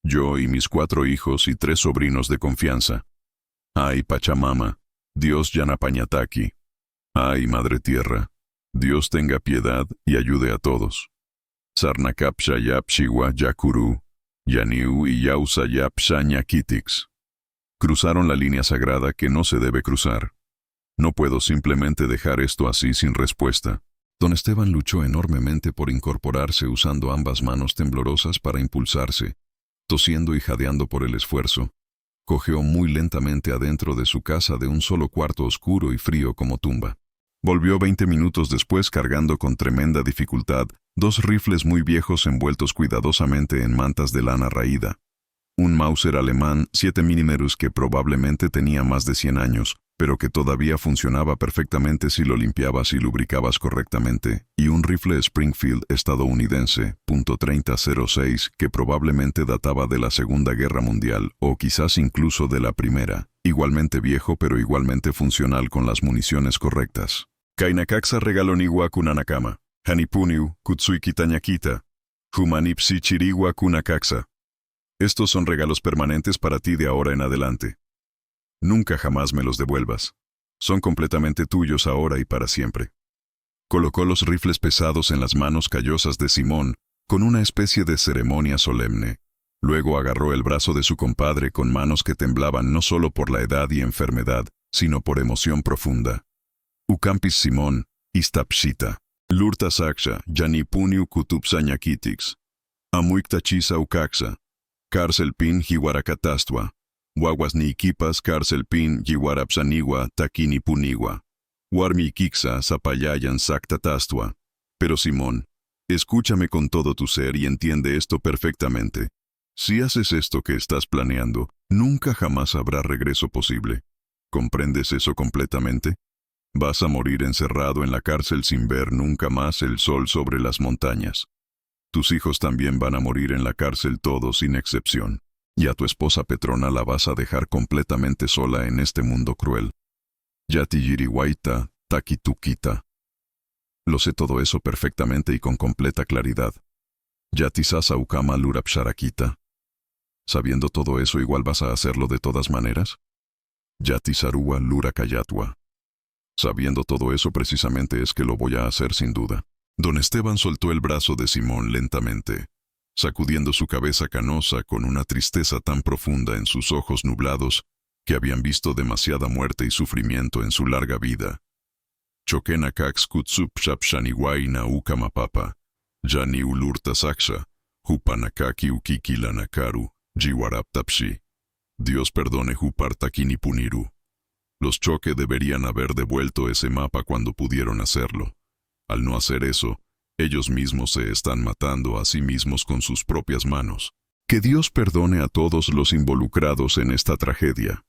Yo y mis 4 hijos y 3 sobrinos de confianza. Ay, Pachamama, Dios Yanapañataki. Ay, Madre Tierra, Dios tenga piedad y ayude a todos. Sarnakapsha Yapshiwa Yakuru, Yaniu y Yausa Yapsha Ñakitix. Cruzaron la línea sagrada que no se debe cruzar. No puedo simplemente dejar esto así sin respuesta. Don Esteban luchó enormemente por incorporarse usando ambas manos temblorosas para impulsarse, tosiendo y jadeando por el esfuerzo. Cojeó muy lentamente adentro de su casa de un solo cuarto oscuro y frío como tumba. Volvió 20 minutos después cargando con tremenda dificultad 2 rifles muy viejos envueltos cuidadosamente en mantas de lana raída. Un Mauser alemán 7 mm que probablemente tenía más de 100 años, pero que todavía funcionaba perfectamente si lo limpiabas y lubricabas correctamente, y un rifle Springfield estadounidense, .3006, que probablemente databa de la Segunda Guerra Mundial, o quizás incluso de la Primera, igualmente viejo pero igualmente funcional con las municiones correctas. Kainakaxa regaloniwa kunanakama, Hanipuniu, Kutsuikitañakita, Humanipsi chiriwa kunakaxa. Estos son regalos permanentes para ti de ahora en adelante. Nunca jamás me los devuelvas. Son completamente tuyos ahora y para siempre. Colocó los rifles pesados en las manos callosas de Simón, con una especie de ceremonia solemne. Luego agarró el brazo de su compadre con manos que temblaban no solo por la edad y enfermedad, sino por emoción profunda. Ucampis Simón, Istapshita. Lurta Saksha, Yanipuniu Kutupsañakitix. Amuiktachisa Ucaxa. Cárcel pin Jiwarakatastwa. Guaguas ni iquipas cárcel pin Jiwarapsaniwa Takini Puniwa. Warmi Iquixa Zapayayan Saktatastua. Pero Simón, escúchame con todo tu ser y entiende esto perfectamente. Si haces esto que estás planeando, nunca jamás habrá regreso posible. ¿Comprendes eso completamente? Vas a morir encerrado en la cárcel sin ver nunca más el sol sobre las montañas. Tus hijos también van a morir en la cárcel todos sin excepción. Y a tu esposa Petrona la vas a dejar completamente sola en este mundo cruel. Yati yiriwaita, takitukita. Lo sé todo eso perfectamente y con completa claridad. Yati sasa ukama lurapsharakita. Sabiendo todo eso, igual vas a hacerlo de todas maneras. Yati sarua lurakayatwa. Sabiendo todo eso, precisamente es que lo voy a hacer sin duda. Don Esteban soltó el brazo de Simón lentamente, sacudiendo su cabeza canosa con una tristeza tan profunda en sus ojos nublados que habían visto demasiada muerte y sufrimiento en su larga vida. Chokenakax kutsup shapshaniwaina ukamapapa, yani ulurta saksha, hupanakaki ukikilanakaru, jiwaraptapshi. Dios perdone hupartakini puniru. Los Choque deberían haber devuelto ese mapa cuando pudieron hacerlo. Al no hacer eso, ellos mismos se están matando a sí mismos con sus propias manos. Que Dios perdone a todos los involucrados en esta tragedia.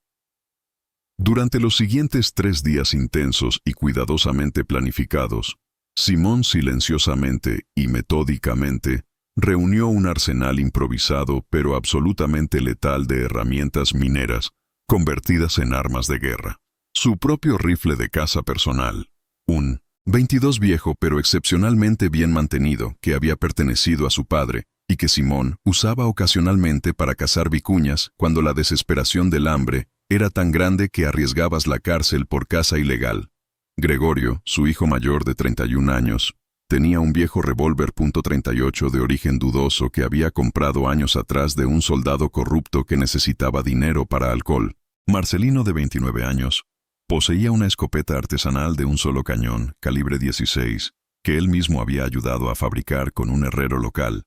Durante los siguientes 3 días intensos y cuidadosamente planificados, Simón silenciosamente y metódicamente reunió un arsenal improvisado pero absolutamente letal de herramientas mineras convertidas en armas de guerra. Su propio rifle de caza personal, un 22 viejo pero excepcionalmente bien mantenido, que había pertenecido a su padre, y que Simón usaba ocasionalmente para cazar vicuñas cuando la desesperación del hambre era tan grande que arriesgabas la cárcel por caza ilegal. Gregorio, su hijo mayor de 31 años, tenía un viejo revólver .38 de origen dudoso que había comprado años atrás de un soldado corrupto que necesitaba dinero para alcohol. Marcelino, de 29 años, poseía una escopeta artesanal de un solo cañón, calibre 16, que él mismo había ayudado a fabricar con un herrero local,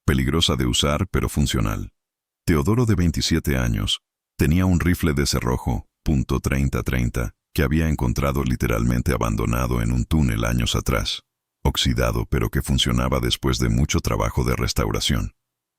peligrosa de usar pero funcional. Teodoro, de 27 años, tenía un rifle de cerrojo .30-30 que había encontrado literalmente abandonado en un túnel años atrás, oxidado pero que funcionaba después de mucho trabajo de restauración.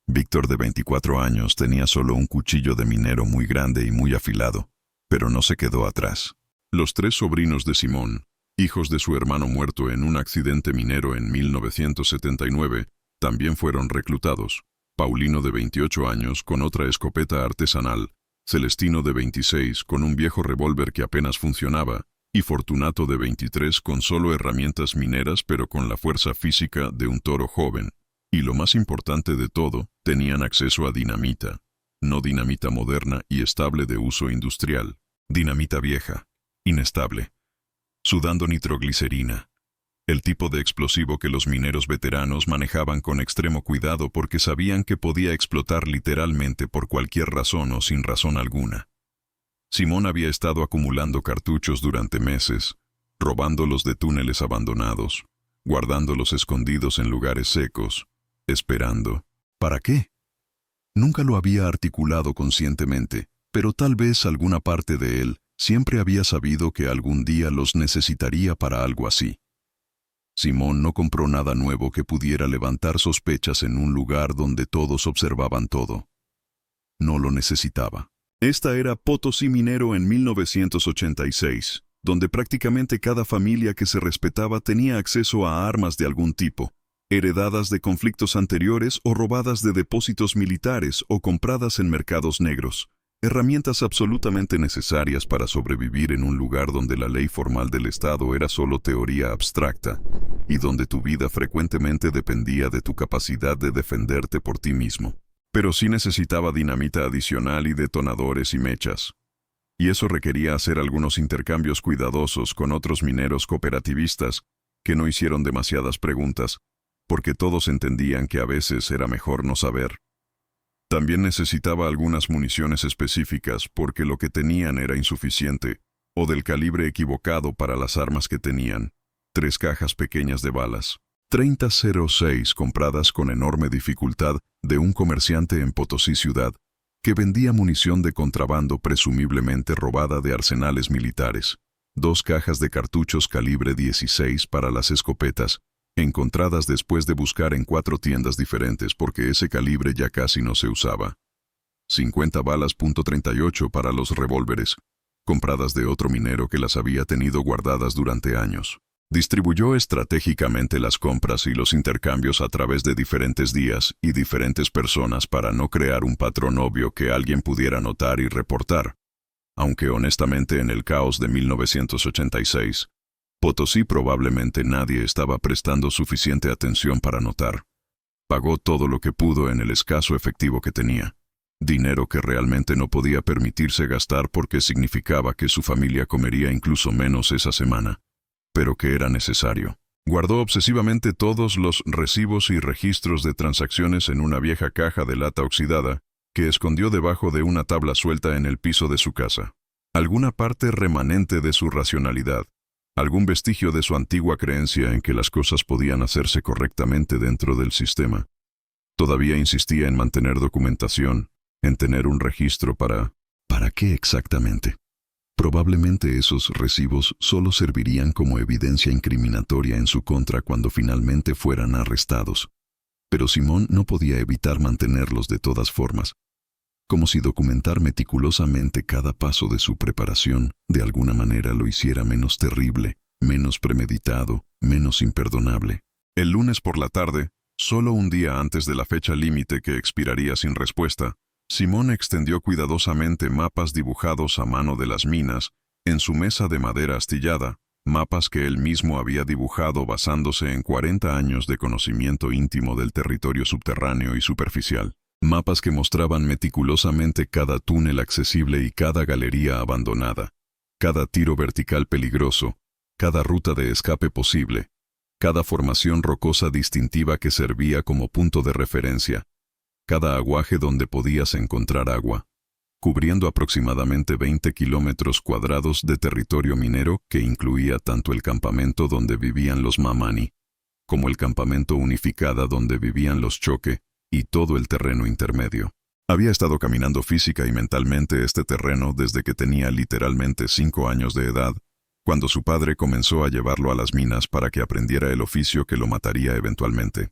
Víctor, de 24 años, tenía solo un cuchillo de minero muy grande y muy afilado, pero no se quedó atrás. Los 3 sobrinos de Simón, hijos de su hermano muerto en un accidente minero en 1979, también fueron reclutados. Paulino, de 28 años, con otra escopeta artesanal, Celestino, de 26, con un viejo revólver que apenas funcionaba, y Fortunato, de 23, con solo herramientas mineras pero con la fuerza física de un toro joven. Y lo más importante de todo, tenían acceso a dinamita. No dinamita moderna y estable de uso industrial. Dinamita vieja, inestable, sudando nitroglicerina. El tipo de explosivo que los mineros veteranos manejaban con extremo cuidado porque sabían que podía explotar literalmente por cualquier razón o sin razón alguna. Simón había estado acumulando cartuchos durante meses, robándolos de túneles abandonados, guardándolos escondidos en lugares secos, esperando. ¿Para qué? Nunca lo había articulado conscientemente, pero tal vez alguna parte de él siempre había sabido que algún día los necesitaría para algo así. Simón no compró nada nuevo que pudiera levantar sospechas en un lugar donde todos observaban todo. No lo necesitaba. Esta era Potosí minero en 1986, donde prácticamente cada familia que se respetaba tenía acceso a armas de algún tipo, heredadas de conflictos anteriores o robadas de depósitos militares o compradas en mercados negros. Herramientas absolutamente necesarias para sobrevivir en un lugar donde la ley formal del Estado era solo teoría abstracta y donde tu vida frecuentemente dependía de tu capacidad de defenderte por ti mismo. Pero sí necesitaba dinamita adicional y detonadores y mechas. Y eso requería hacer algunos intercambios cuidadosos con otros mineros cooperativistas que no hicieron demasiadas preguntas, porque todos entendían que a veces era mejor no saber. También necesitaba algunas municiones específicas porque lo que tenían era insuficiente, o del calibre equivocado para las armas que tenían. 3 cajas pequeñas de balas, 30-06 compradas con enorme dificultad de un comerciante en Potosí ciudad, que vendía munición de contrabando presumiblemente robada de arsenales militares. 2 cajas de cartuchos calibre 16 para las escopetas, encontradas después de buscar en 4 tiendas diferentes porque ese calibre ya casi no se usaba. 50 balas .38 para los revólveres, compradas de otro minero que las había tenido guardadas durante años. Distribuyó estratégicamente las compras y los intercambios a través de diferentes días y diferentes personas para no crear un patrón obvio que alguien pudiera notar y reportar. Aunque honestamente en el caos de 1986, Potosí probablemente nadie estaba prestando suficiente atención para notar. Pagó todo lo que pudo en el escaso efectivo que tenía. Dinero que realmente no podía permitirse gastar porque significaba que su familia comería incluso menos esa semana, pero que era necesario. Guardó obsesivamente todos los recibos y registros de transacciones en una vieja caja de lata oxidada que escondió debajo de una tabla suelta en el piso de su casa. Alguna parte remanente de su racionalidad, algún vestigio de su antigua creencia en que las cosas podían hacerse correctamente dentro del sistema. Todavía insistía en mantener documentación, en tener un registro ¿para qué exactamente? Probablemente esos recibos solo servirían como evidencia incriminatoria en su contra cuando finalmente fueran arrestados. Pero Simón no podía evitar mantenerlos de todas formas, como si documentar meticulosamente cada paso de su preparación de alguna manera lo hiciera menos terrible, menos premeditado, menos imperdonable. El lunes por la tarde, solo un día antes de la fecha límite que expiraría sin respuesta, Simón extendió cuidadosamente mapas dibujados a mano de las minas en su mesa de madera astillada, mapas que él mismo había dibujado basándose en 40 años de conocimiento íntimo del territorio subterráneo y superficial. Mapas que mostraban meticulosamente cada túnel accesible y cada galería abandonada, cada tiro vertical peligroso, cada ruta de escape posible, cada formación rocosa distintiva que servía como punto de referencia, cada aguaje donde podías encontrar agua, cubriendo aproximadamente 20 kilómetros cuadrados de territorio minero que incluía tanto el campamento donde vivían los Mamani, como el campamento unificada donde vivían los Choque, y todo el terreno intermedio. Había estado caminando física y mentalmente este terreno desde que tenía literalmente 5 años de edad, cuando su padre comenzó a llevarlo a las minas para que aprendiera el oficio que lo mataría eventualmente.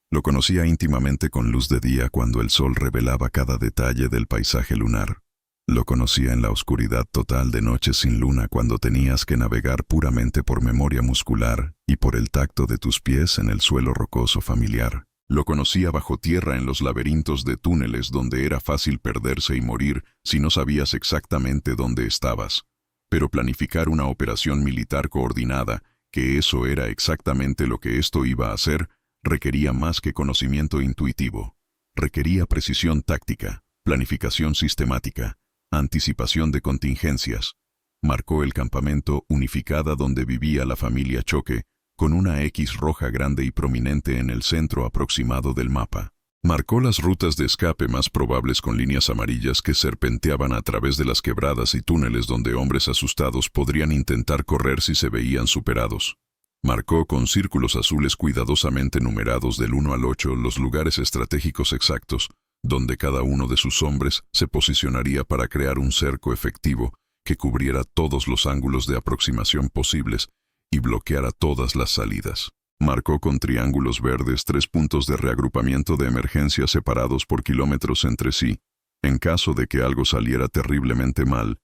Lo conocía íntimamente con luz de día cuando el sol revelaba cada detalle del paisaje lunar. Lo conocía en la oscuridad total de noches sin luna cuando tenías que navegar puramente por memoria muscular y por el tacto de tus pies en el suelo rocoso familiar. Lo conocía bajo tierra en los laberintos de túneles donde era fácil perderse y morir si no sabías exactamente dónde estabas. Pero planificar una operación militar coordinada, que eso era exactamente lo que esto iba a hacer, requería más que conocimiento intuitivo. Requería precisión táctica, planificación sistemática, anticipación de contingencias. Marcó el campamento unificada donde vivía la familia Choque, con una X roja grande y prominente en el centro aproximado del mapa. Marcó las rutas de escape más probables con líneas amarillas que serpenteaban a través de las quebradas y túneles donde hombres asustados podrían intentar correr si se veían superados. Marcó con círculos azules cuidadosamente numerados del 1 al 8 los lugares estratégicos exactos, donde cada uno de sus hombres se posicionaría para crear un cerco efectivo que cubriera todos los ángulos de aproximación posibles y bloqueara todas las salidas. Marcó con triángulos verdes 3 puntos de reagrupamiento de emergencia separados por kilómetros entre sí, en caso de que algo saliera terriblemente mal,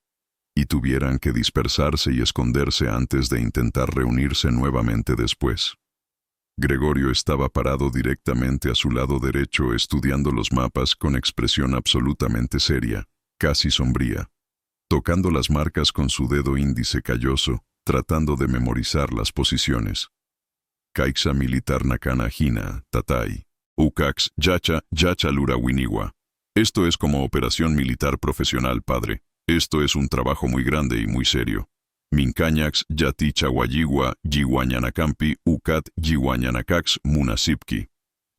y tuvieran que dispersarse y esconderse antes de intentar reunirse nuevamente después. Gregorio estaba parado directamente a su lado derecho estudiando los mapas con expresión absolutamente seria, casi sombría, tocando las marcas con su dedo índice calloso, tratando de memorizar las posiciones. Caixa militar Nakana Hina, Tatay. Ucax, Yacha Lura Winiwa. Esto es como operación militar profesional, padre. Esto es un trabajo muy grande y muy serio. Mincañax, Yati Chaguayiwa, Yihuañanacampi, Ucat, Yihuañanacax, Munasipki.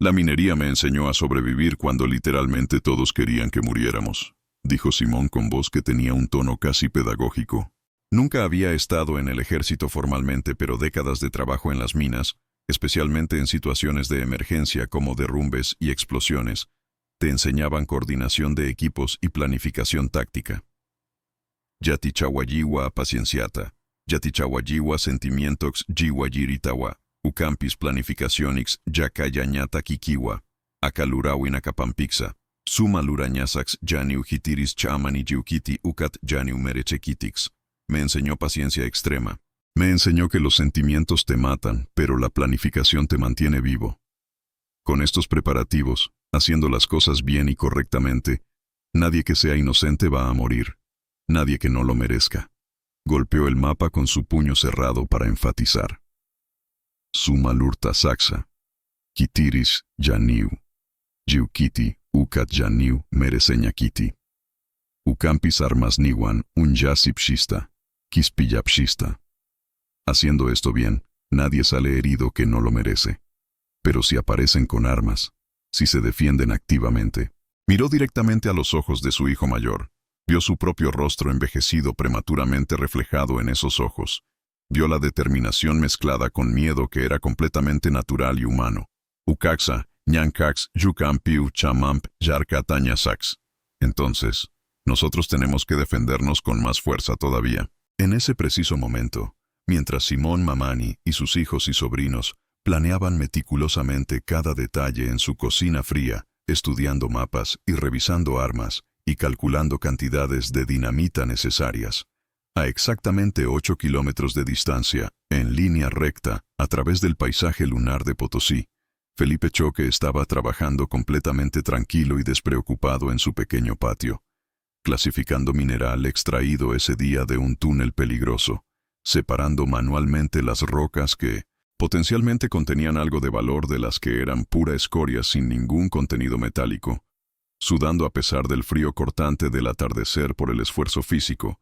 La minería me enseñó a sobrevivir cuando literalmente todos querían que muriéramos, dijo Simón con voz que tenía un tono casi pedagógico. Nunca había estado en el ejército formalmente, pero décadas de trabajo en las minas, especialmente en situaciones de emergencia como derrumbes y explosiones, te enseñaban coordinación de equipos y planificación táctica. Yati Chawayiwa pacienciata, Yati Chawayiwa sentimientox jiwayiritawa, Ucampis planificacionix yacayañata kikiwa, Acalurawinacapampixa, Suma lurañasax yaniu hitiris chamani jiukiti ucat yaniu merechekitix. Me enseñó paciencia extrema. Me enseñó que los sentimientos te matan, pero la planificación te mantiene vivo. Con estos preparativos, haciendo las cosas bien y correctamente, nadie que sea inocente va a morir. Nadie que no lo merezca. Golpeó el mapa con su puño cerrado para enfatizar. Suma lurta saxa. Kitiris yaniu. Jiukiti ucat yaniu mereseñakiti. Ucampis armas niwan un yasipshista. Kispillapshista. Haciendo esto bien, nadie sale herido que no lo merece. Pero si aparecen con armas, si se defienden activamente. Miró directamente a los ojos de su hijo mayor. Vio su propio rostro envejecido prematuramente reflejado en esos ojos. Vio la determinación mezclada con miedo que era completamente natural y humano. Ucaxa, ñancax, yucampiu, chamamp, yarcatañasax. Entonces, nosotros tenemos que defendernos con más fuerza todavía. En ese preciso momento, mientras Simón Mamani y sus hijos y sobrinos planeaban meticulosamente cada detalle en su cocina fría, estudiando mapas y revisando armas y calculando cantidades de dinamita necesarias, a exactamente 8 kilómetros de distancia, en línea recta, a través del paisaje lunar de Potosí, Felipe Choque estaba trabajando completamente tranquilo y despreocupado en su pequeño patio, clasificando mineral extraído ese día de un túnel peligroso, separando manualmente las rocas que potencialmente contenían algo de valor de las que eran pura escoria sin ningún contenido metálico, sudando a pesar del frío cortante del atardecer por el esfuerzo físico,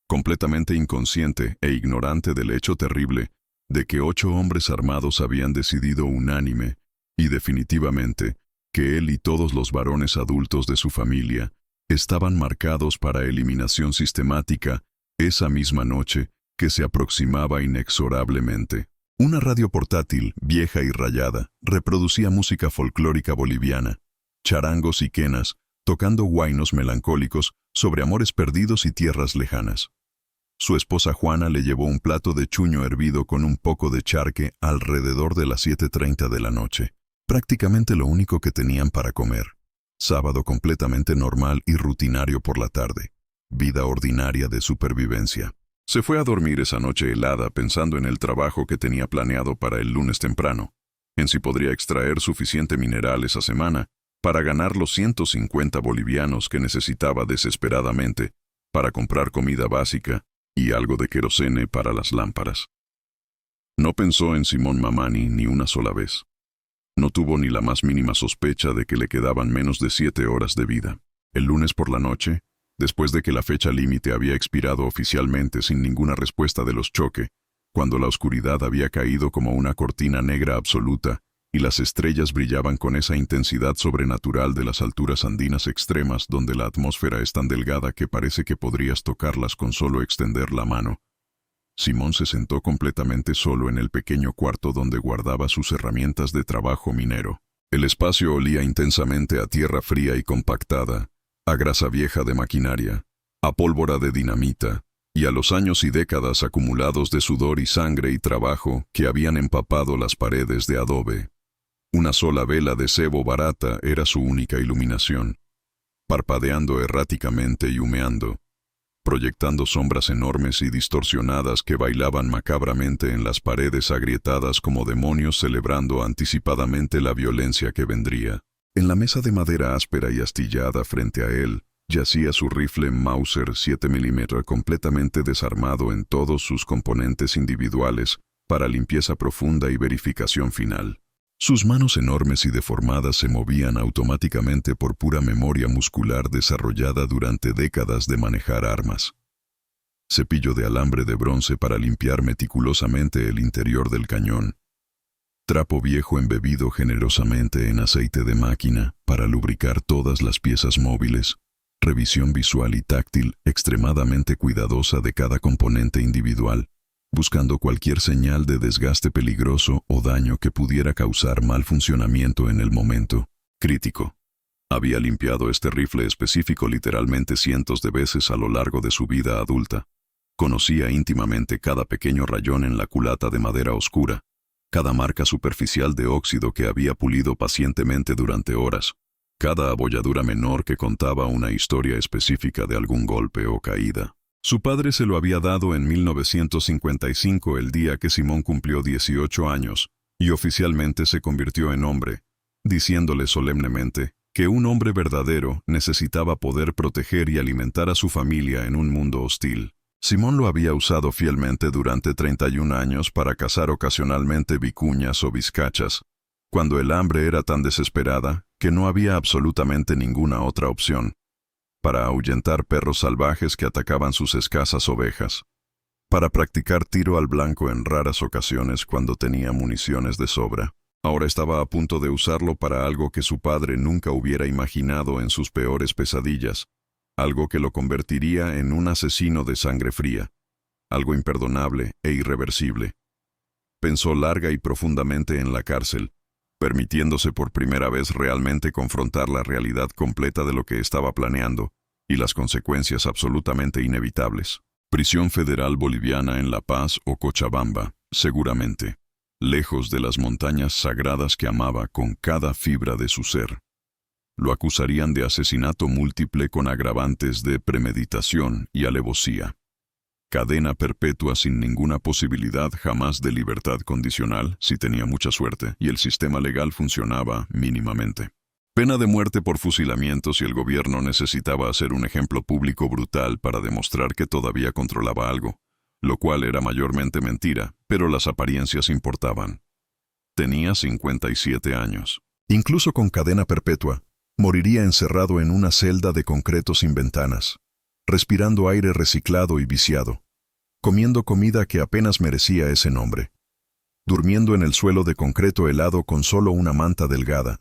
completamente inconsciente e ignorante del hecho terrible de que 8 hombres armados habían decidido unánime y definitivamente que él y todos los varones adultos de su familia estaban marcados para eliminación sistemática esa misma noche que se aproximaba inexorablemente. Una radio portátil, vieja y rayada, reproducía música folclórica boliviana, charangos y quenas, tocando huaynos melancólicos sobre amores perdidos y tierras lejanas. Su esposa Juana le llevó un plato de chuño hervido con un poco de charque alrededor de las 7:30 de la noche, prácticamente lo único que tenían para comer. Sábado completamente normal y rutinario por la tarde. Vida ordinaria de supervivencia. Se fue a dormir esa noche helada pensando en el trabajo que tenía planeado para el lunes temprano, en si podría extraer suficiente mineral esa semana para ganar los 150 bolivianos que necesitaba desesperadamente para comprar comida básica y algo de querosene para las lámparas. No pensó en Simón Mamani ni una sola vez. No tuvo ni la más mínima sospecha de que le quedaban menos de 7 horas de vida. El lunes por la noche, después de que la fecha límite había expirado oficialmente sin ninguna respuesta de los Choque, cuando la oscuridad había caído como una cortina negra absoluta y las estrellas brillaban con esa intensidad sobrenatural de las alturas andinas extremas donde la atmósfera es tan delgada que parece que podrías tocarlas con solo extender la mano, Simón se sentó completamente solo en el pequeño cuarto donde guardaba sus herramientas de trabajo minero. El espacio olía intensamente a tierra fría y compactada, a grasa vieja de maquinaria, a pólvora de dinamita, y a los años y décadas acumulados de sudor y sangre y trabajo que habían empapado las paredes de adobe. Una sola vela de sebo barata era su única iluminación, parpadeando erráticamente y humeando, proyectando sombras enormes y distorsionadas que bailaban macabramente en las paredes agrietadas como demonios celebrando anticipadamente la violencia que vendría. En la mesa de madera áspera y astillada frente a él, yacía su rifle Mauser 7 mm completamente desarmado en todos sus componentes individuales para limpieza profunda y verificación final. Sus manos enormes y deformadas se movían automáticamente por pura memoria muscular desarrollada durante décadas de manejar armas. Cepillo de alambre de bronce para limpiar meticulosamente el interior del cañón. Trapo viejo embebido generosamente en aceite de máquina para lubricar todas las piezas móviles. Revisión visual y táctil extremadamente cuidadosa de cada componente individual, buscando cualquier señal de desgaste peligroso o daño que pudiera causar mal funcionamiento en el momento crítico. Había limpiado este rifle específico literalmente cientos de veces a lo largo de su vida adulta. Conocía íntimamente cada pequeño rayón en la culata de madera oscura, cada marca superficial de óxido que había pulido pacientemente durante horas, cada abolladura menor que contaba una historia específica de algún golpe o caída. Su padre se lo había dado en 1955, el día que Simón cumplió 18 años, y oficialmente se convirtió en hombre, diciéndole solemnemente que un hombre verdadero necesitaba poder proteger y alimentar a su familia en un mundo hostil. Simón lo había usado fielmente durante 31 años para cazar ocasionalmente vicuñas o vizcachas, cuando el hambre era tan desesperada que no había absolutamente ninguna otra opción, para ahuyentar perros salvajes que atacaban sus escasas ovejas, para practicar tiro al blanco en raras ocasiones cuando tenía municiones de sobra. Ahora estaba a punto de usarlo para algo que su padre nunca hubiera imaginado en sus peores pesadillas, algo que lo convertiría en un asesino de sangre fría, algo imperdonable e irreversible. Pensó larga y profundamente en la cárcel, permitiéndose por primera vez realmente confrontar la realidad completa de lo que estaba planeando y las consecuencias absolutamente inevitables. Prisión federal boliviana en La Paz o Cochabamba, seguramente, lejos de las montañas sagradas que amaba con cada fibra de su ser. Lo acusarían de asesinato múltiple con agravantes de premeditación y alevosía. Cadena perpetua sin ninguna posibilidad jamás de libertad condicional, si tenía mucha suerte, y el sistema legal funcionaba mínimamente. Pena de muerte por fusilamiento si el gobierno necesitaba hacer un ejemplo público brutal para demostrar que todavía controlaba algo, lo cual era mayormente mentira, pero las apariencias importaban. Tenía 57 años. Incluso con cadena perpetua, moriría encerrado en una celda de concreto sin ventanas, respirando aire reciclado y viciado, comiendo comida que apenas merecía ese nombre, durmiendo en el suelo de concreto helado con solo una manta delgada,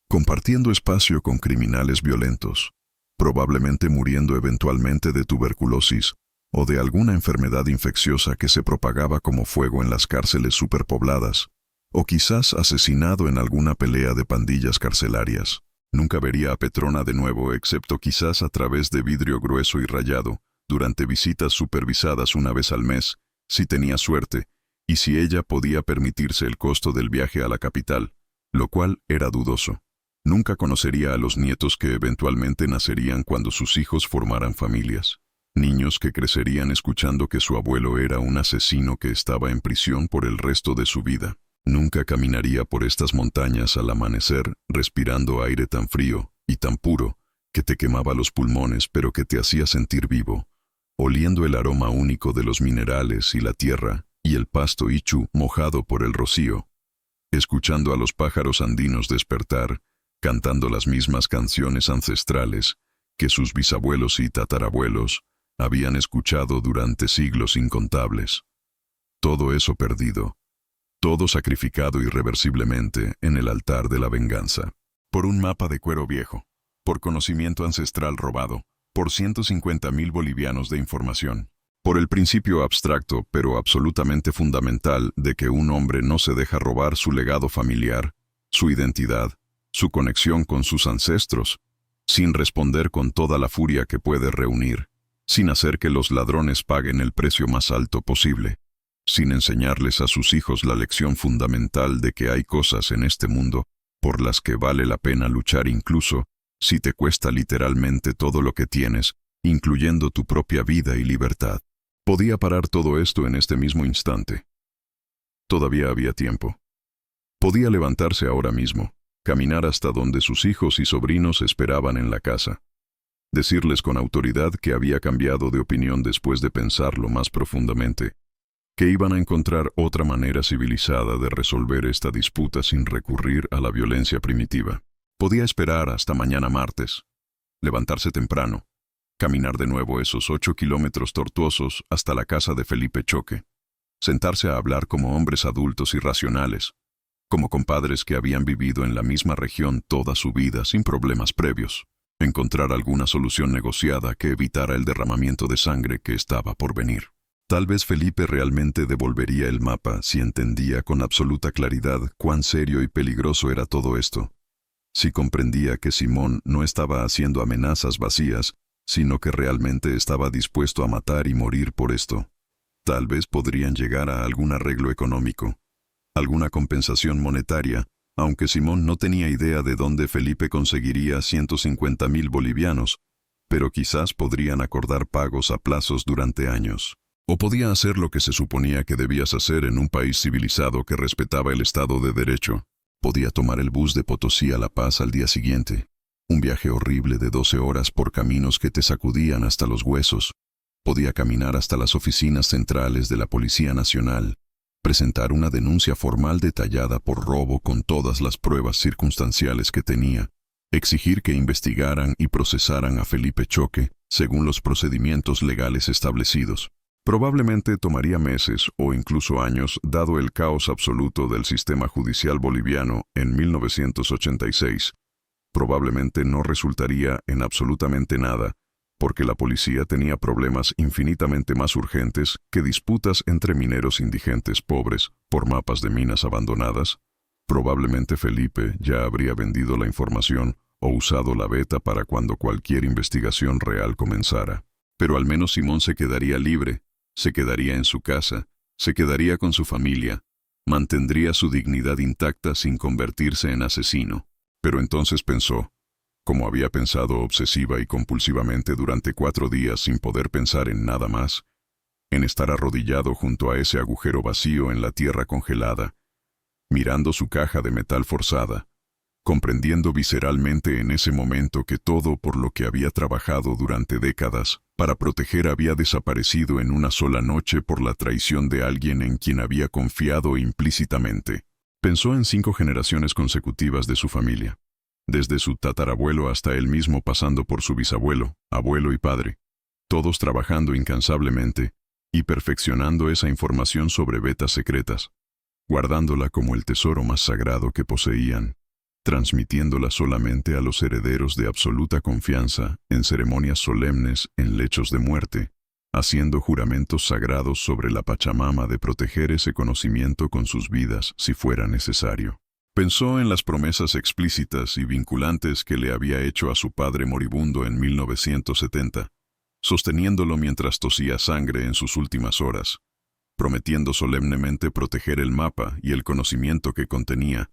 compartiendo espacio con criminales violentos, probablemente muriendo eventualmente de tuberculosis o de alguna enfermedad infecciosa que se propagaba como fuego en las cárceles superpobladas, o quizás asesinado en alguna pelea de pandillas carcelarias. Nunca vería a Petrona de nuevo, excepto quizás a través de vidrio grueso y rayado, durante visitas supervisadas una vez al mes, si tenía suerte, y si ella podía permitirse el costo del viaje a la capital, lo cual era dudoso. Nunca conocería a los nietos que eventualmente nacerían cuando sus hijos formaran familias. Niños que crecerían escuchando que su abuelo era un asesino que estaba en prisión por el resto de su vida. Nunca caminaría por estas montañas al amanecer respirando aire tan frío y tan puro que te quemaba los pulmones pero que te hacía sentir vivo, oliendo el aroma único de los minerales y la tierra y el pasto ichu mojado por el rocío, escuchando a los pájaros andinos despertar, cantando las mismas canciones ancestrales que sus bisabuelos y tatarabuelos habían escuchado durante siglos incontables. Todo eso perdido. Todo sacrificado irreversiblemente en el altar de la venganza. Por un mapa de cuero viejo, por conocimiento ancestral robado, por 150.000 bolivianos de información, por el principio abstracto pero absolutamente fundamental de que un hombre no se deja robar su legado familiar, su identidad, su conexión con sus ancestros, sin responder con toda la furia que puede reunir, sin hacer que los ladrones paguen el precio más alto posible, sin enseñarles a sus hijos la lección fundamental de que hay cosas en este mundo por las que vale la pena luchar incluso si te cuesta literalmente todo lo que tienes, incluyendo tu propia vida y libertad. Podía parar todo esto en este mismo instante. Todavía había tiempo. Podía levantarse ahora mismo, caminar hasta donde sus hijos y sobrinos esperaban en la casa. Decirles con autoridad que había cambiado de opinión después de pensarlo más profundamente, que iban a encontrar otra manera civilizada de resolver esta disputa sin recurrir a la violencia primitiva. Podía esperar hasta mañana martes, levantarse temprano, caminar de nuevo esos 8 kilómetros tortuosos hasta la casa de Felipe Choque, sentarse a hablar como hombres adultos y racionales, como compadres que habían vivido en la misma región toda su vida sin problemas previos, encontrar alguna solución negociada que evitara el derramamiento de sangre que estaba por venir. Tal vez Felipe realmente devolvería el mapa si entendía con absoluta claridad cuán serio y peligroso era todo esto. Si comprendía que Simón no estaba haciendo amenazas vacías, sino que realmente estaba dispuesto a matar y morir por esto. Tal vez podrían llegar a algún arreglo económico, alguna compensación monetaria, aunque Simón no tenía idea de dónde Felipe conseguiría 150.000 bolivianos, pero quizás podrían acordar pagos a plazos durante años. O podía hacer lo que se suponía que debías hacer en un país civilizado que respetaba el Estado de Derecho. Podía tomar el bus de Potosí a La Paz al día siguiente. Un viaje horrible de 12 horas por caminos que te sacudían hasta los huesos. Podía caminar hasta las oficinas centrales de la Policía Nacional, presentar una denuncia formal detallada por robo con todas las pruebas circunstanciales que tenía, exigir que investigaran y procesaran a Felipe Choque según los procedimientos legales establecidos. Probablemente tomaría meses o incluso años, dado el caos absoluto del sistema judicial boliviano en 1986. Probablemente no resultaría en absolutamente nada, porque la policía tenía problemas infinitamente más urgentes que disputas entre mineros indigentes pobres por mapas de minas abandonadas. Probablemente Felipe ya habría vendido la información o usado la beta para cuando cualquier investigación real comenzara. Pero al menos Simón se quedaría libre, se quedaría en su casa, se quedaría con su familia, mantendría su dignidad intacta sin convertirse en asesino. Pero entonces pensó, como había pensado obsesiva y compulsivamente durante 4 días sin poder pensar en nada más, en estar arrodillado junto a ese agujero vacío en la tierra congelada, mirando su caja de metal forzada, comprendiendo visceralmente en ese momento que todo por lo que había trabajado durante décadas para proteger había desaparecido en una sola noche por la traición de alguien en quien había confiado implícitamente. Pensó en 5 generaciones consecutivas de su familia, desde su tatarabuelo hasta él mismo, pasando por su bisabuelo, abuelo y padre, todos trabajando incansablemente y perfeccionando esa información sobre vetas secretas, guardándola como el tesoro más sagrado que poseían, transmitiéndola solamente a los herederos de absoluta confianza en ceremonias solemnes en lechos de muerte, haciendo juramentos sagrados sobre la Pachamama de proteger ese conocimiento con sus vidas si fuera necesario. Pensó en las promesas explícitas y vinculantes que le había hecho a su padre moribundo en 1970, sosteniéndolo mientras tosía sangre en sus últimas horas, prometiendo solemnemente proteger el mapa y el conocimiento que contenía,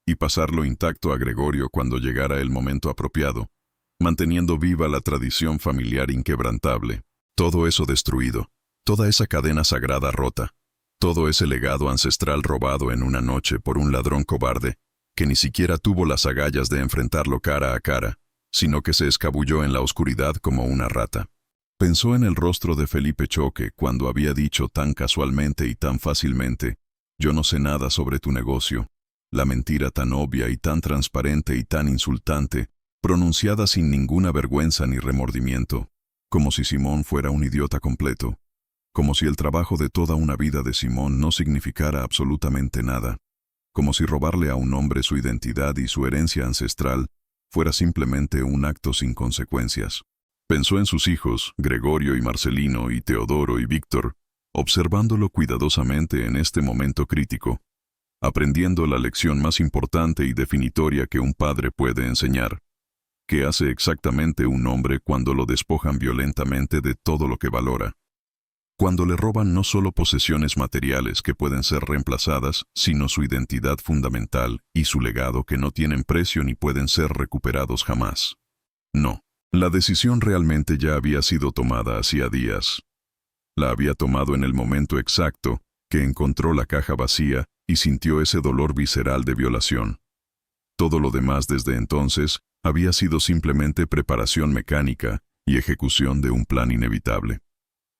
y pasarlo intacto a Gregorio cuando llegara el momento apropiado, manteniendo viva la tradición familiar inquebrantable. Todo eso destruido, toda esa cadena sagrada rota, todo ese legado ancestral robado en una noche por un ladrón cobarde, que ni siquiera tuvo las agallas de enfrentarlo cara a cara, sino que se escabulló en la oscuridad como una rata. Pensó en el rostro de Felipe Choque cuando había dicho tan casualmente y tan fácilmente: «Yo no sé nada sobre tu negocio», la mentira tan obvia y tan transparente y tan insultante, pronunciada sin ninguna vergüenza ni remordimiento, como si Simón fuera un idiota completo, como si el trabajo de toda una vida de Simón no significara absolutamente nada, como si robarle a un hombre su identidad y su herencia ancestral fuera simplemente un acto sin consecuencias. Pensó en sus hijos, Gregorio y Marcelino y Teodoro y Víctor, observándolo cuidadosamente en este momento crítico, aprendiendo la lección más importante y definitoria que un padre puede enseñar: ¿qué hace exactamente un hombre cuando lo despojan violentamente de todo lo que valora? Cuando le roban no solo posesiones materiales que pueden ser reemplazadas, sino su identidad fundamental y su legado, que no tienen precio ni pueden ser recuperados jamás. No, la decisión realmente ya había sido tomada hacía días. La había tomado en el momento exacto que encontró la caja vacía y sintió ese dolor visceral de violación. Todo lo demás desde entonces había sido simplemente preparación mecánica y ejecución de un plan inevitable.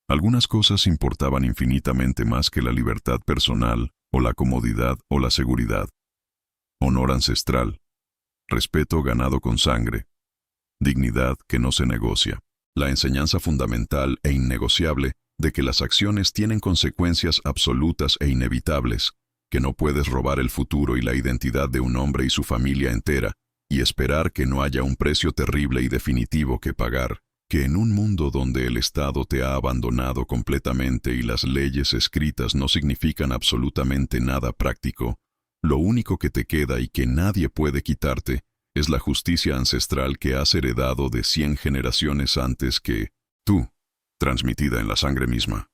Algunas cosas importaban infinitamente más que la libertad personal, o la comodidad, o la seguridad. Honor ancestral, respeto ganado con sangre, dignidad que no se negocia, la enseñanza fundamental e innegociable de que las acciones tienen consecuencias absolutas e inevitables, que no puedes robar el futuro y la identidad de un hombre y su familia entera, y esperar que no haya un precio terrible y definitivo que pagar, que en un mundo donde el Estado te ha abandonado completamente y las leyes escritas no significan absolutamente nada práctico, lo único que te queda y que nadie puede quitarte es la justicia ancestral que has heredado de 100 generaciones antes que tú, transmitida en la sangre misma.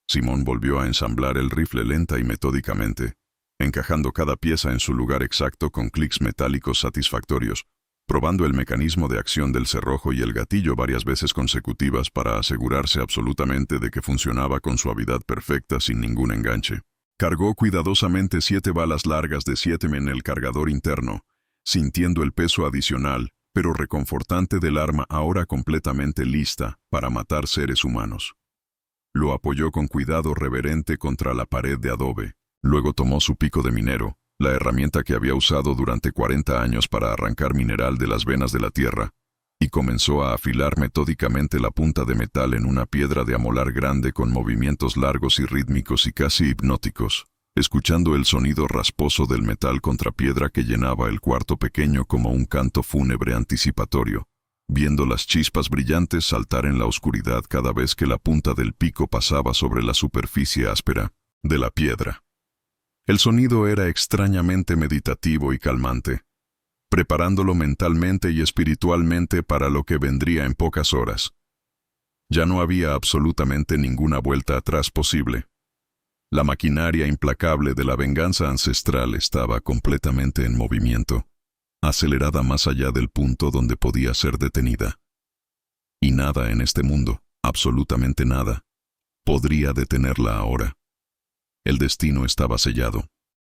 Simón volvió a ensamblar el rifle lenta y metódicamente, encajando cada pieza en su lugar exacto con clics metálicos satisfactorios, probando el mecanismo de acción del cerrojo y el gatillo varias veces consecutivas para asegurarse absolutamente de que funcionaba con suavidad perfecta sin ningún enganche. Cargó cuidadosamente 7 balas largas de 7 en el cargador interno, sintiendo el peso adicional, pero reconfortante del arma ahora completamente lista para matar seres humanos. Lo apoyó con cuidado reverente contra la pared de adobe. Luego tomó su pico de minero, la herramienta que había usado durante 40 años para arrancar mineral de las venas de la tierra, y comenzó a afilar metódicamente la punta de metal en una piedra de amolar grande con movimientos largos y rítmicos y casi hipnóticos, escuchando el sonido rasposo del metal contra piedra que llenaba el cuarto pequeño como un canto fúnebre anticipatorio, viendo las chispas brillantes saltar en la oscuridad cada vez que la punta del pico pasaba sobre la superficie áspera de la piedra. El sonido era extrañamente meditativo y calmante, preparándolo mentalmente y espiritualmente para lo que vendría en pocas horas. Ya no había absolutamente ninguna vuelta atrás posible. La maquinaria implacable de la venganza ancestral estaba completamente en movimiento, acelerada más allá del punto donde podía ser detenida. Y nada en este mundo, absolutamente nada, podría detenerla ahora. El destino estaba sellado.